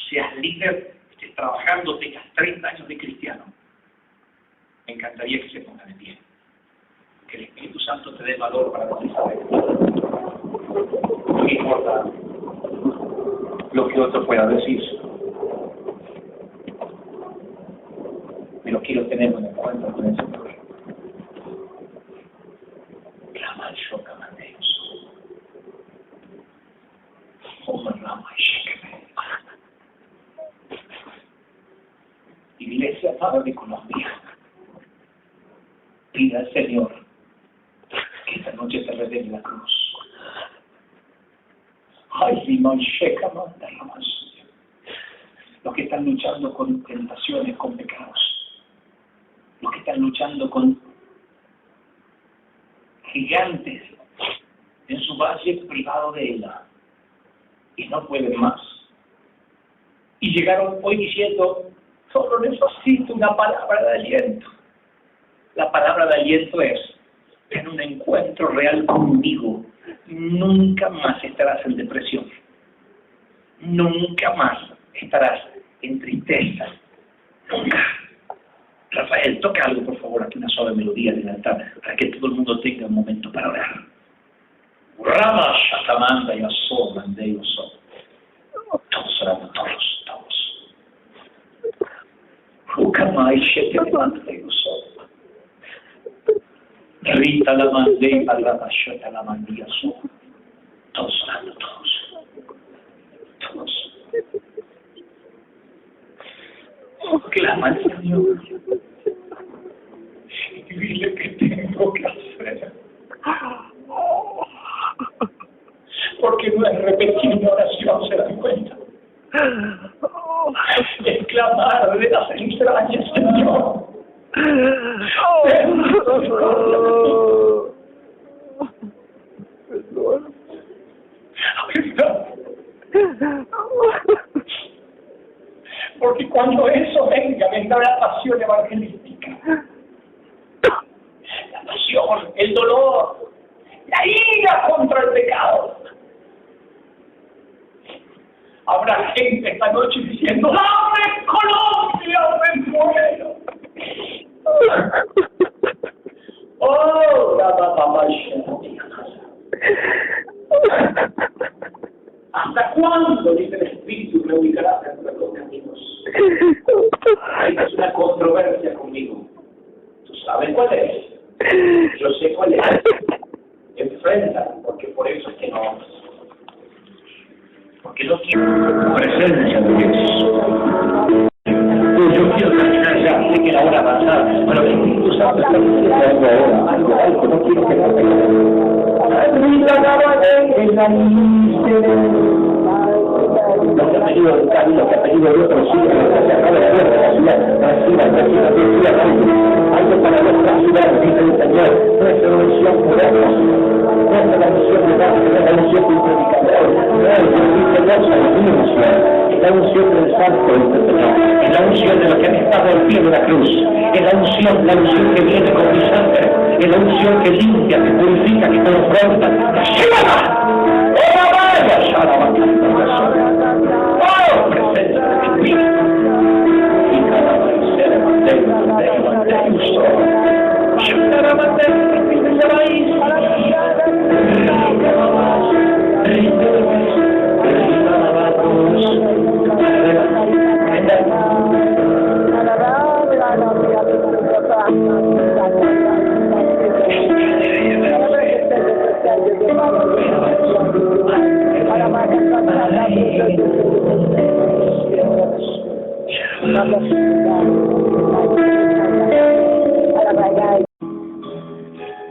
seas líder, estés trabajando, tengas 30 años de cristiano, me encantaría que se pongan de pie, que el Espíritu Santo te dé valor para decir: no me importa lo que otro pueda decir, pero quiero tener un encuentro con el Señor. Clama al Shoka Mandeus. Iglesia Padre de Colombia, pida al Señor que esta noche te revele la cruz. Ay, Simón Sheca, manda jamás. Los que están luchando con tentaciones, con pecados, los que están luchando con gigantes en su valle privado de Ela, y no pueden más. Y llegaron hoy diciendo: solo necesito una palabra de aliento. La palabra de aliento es: en un encuentro real conmigo, nunca más estarás en depresión. Nunca más estarás en tristeza. Nunca. Rafael, toca algo, por favor, aquí una suave melodía del altar, para que todo el mundo tenga un momento para orar. Rama Shatamanda y Aso, Mandeo So. Todos oramos, todos. Rukamai Shete Mandeo So. Rita la Mandei, Alama Shota la Mandía So. Todos orando, todos. Clama al Señor. Y dile que tengo que hacer. Porque no es repetir una oración, se dan cuenta. Es clamar de las entrañas, Señor. Porque cuando eso venga, vendrá la pasión evangelística. La pasión Habrá gente esta noche diciendo, ¡dame Colombia, me muero! ¡Oh, la mamá! ¿Hasta cuándo, dice el Espíritu, me ubicarás entre los caminos? Hay una controversia conmigo. ¿Tú sabes cuál es? Yo sé cuál es. Enfrenta, porque por eso es que no. Porque no quiero presencia de Dios. Yo quiero terminar ya, sé que la hora avanzada, pero el Espíritu Santo está diciendo algo, no quiero que no tenga. Los que ha pedido el camino, los que ha pedido el otro sitio, los que ha cerrado la puerta de la ciudad, reciba, algo para nuestra ciudad, dice el Señor, nuestra unción moderna, nuestra unción de base, nuestra unción de un predicador, es la unción del Santo, es la unción de los que han estado al pie de la cruz, es la unción que viene con mi sangre, es la unción que limpia, que purifica, que confronta, que lleva. ¡Oh, vaya! ¡Oh, presencia de mi vida! Y cada vez se levantemos.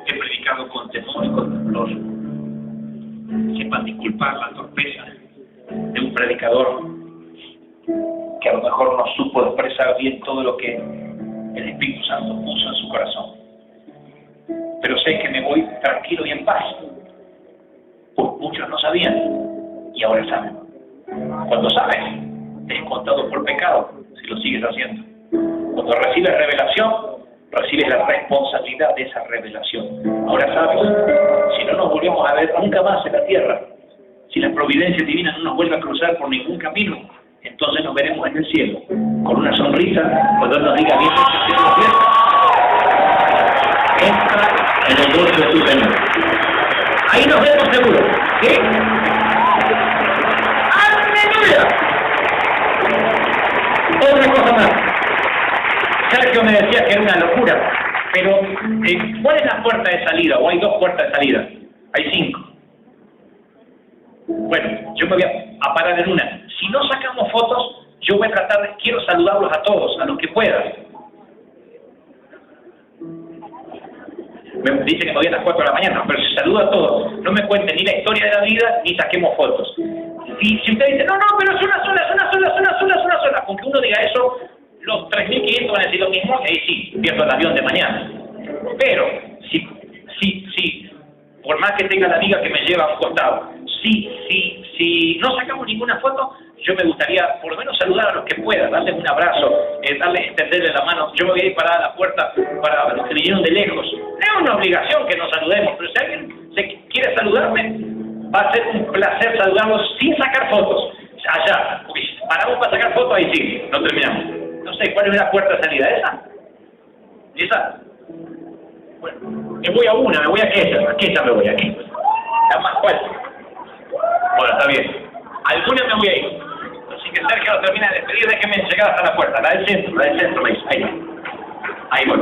He predicado con temor y con temblor. Sepan disculpar la torpeza de un predicador que a lo mejor no supo expresar bien todo lo que el Espíritu Santo puso en su corazón. Pero sé que me voy tranquilo y en paz. Pues muchos no sabían y ahora saben. Cuando sabes, es contado por pecado si lo sigues haciendo. Cuando recibes revelación, recibes la responsabilidad de esa revelación. Ahora sabes, si no nos volvemos a ver nunca más en la tierra, si la providencia divina no nos vuelve a cruzar por ningún camino, entonces nos veremos en el cielo, con una sonrisa, cuando Él nos diga, bien, entra en el gozo de tu Señor. Ahí nos vemos seguros, ¿sí? ¡Aleluya! Otra cosa más. Sergio me decía que era una locura, pero ¿cuál es la puerta de salida? ¿O hay dos puertas de salida? Hay 5. Bueno, yo me voy a parar en una. Si no sacamos fotos, yo voy a tratar quiero saludarlos a todos, a los que pueda. Me dice que me voy a las 4 de la mañana, pero si saludo a todos, no me cuenten ni la historia de la vida, ni saquemos fotos. Y si usted dice, no, pero es una sola, con que uno diga eso, los 3.500 van a decir lo mismo, y sí, pierdo el avión de mañana. Pero, si, por más que tenga la amiga que me lleva a un costado, si no sacamos ninguna foto, yo me gustaría por lo menos saludar a los que pueda, darles un abrazo, extenderles la mano. Yo me voy a ir parada a la puerta para los que vinieron de lejos. No es una obligación que nos saludemos, pero si alguien quiere saludarme, va a ser un placer saludarlos sin sacar fotos. Allá, porque si paramos para sacar fotos, ahí sí, no terminamos. No sé, ¿cuál es la puerta de salida? ¿Esa? Bueno, me voy a una, me voy a aquella me voy aquí. ¿La más cuál? Bueno, está bien. Alguna me voy a ir. Así que Sergio termina de despedir, déjeme llegar hasta la puerta, la del centro me dice. Ahí voy.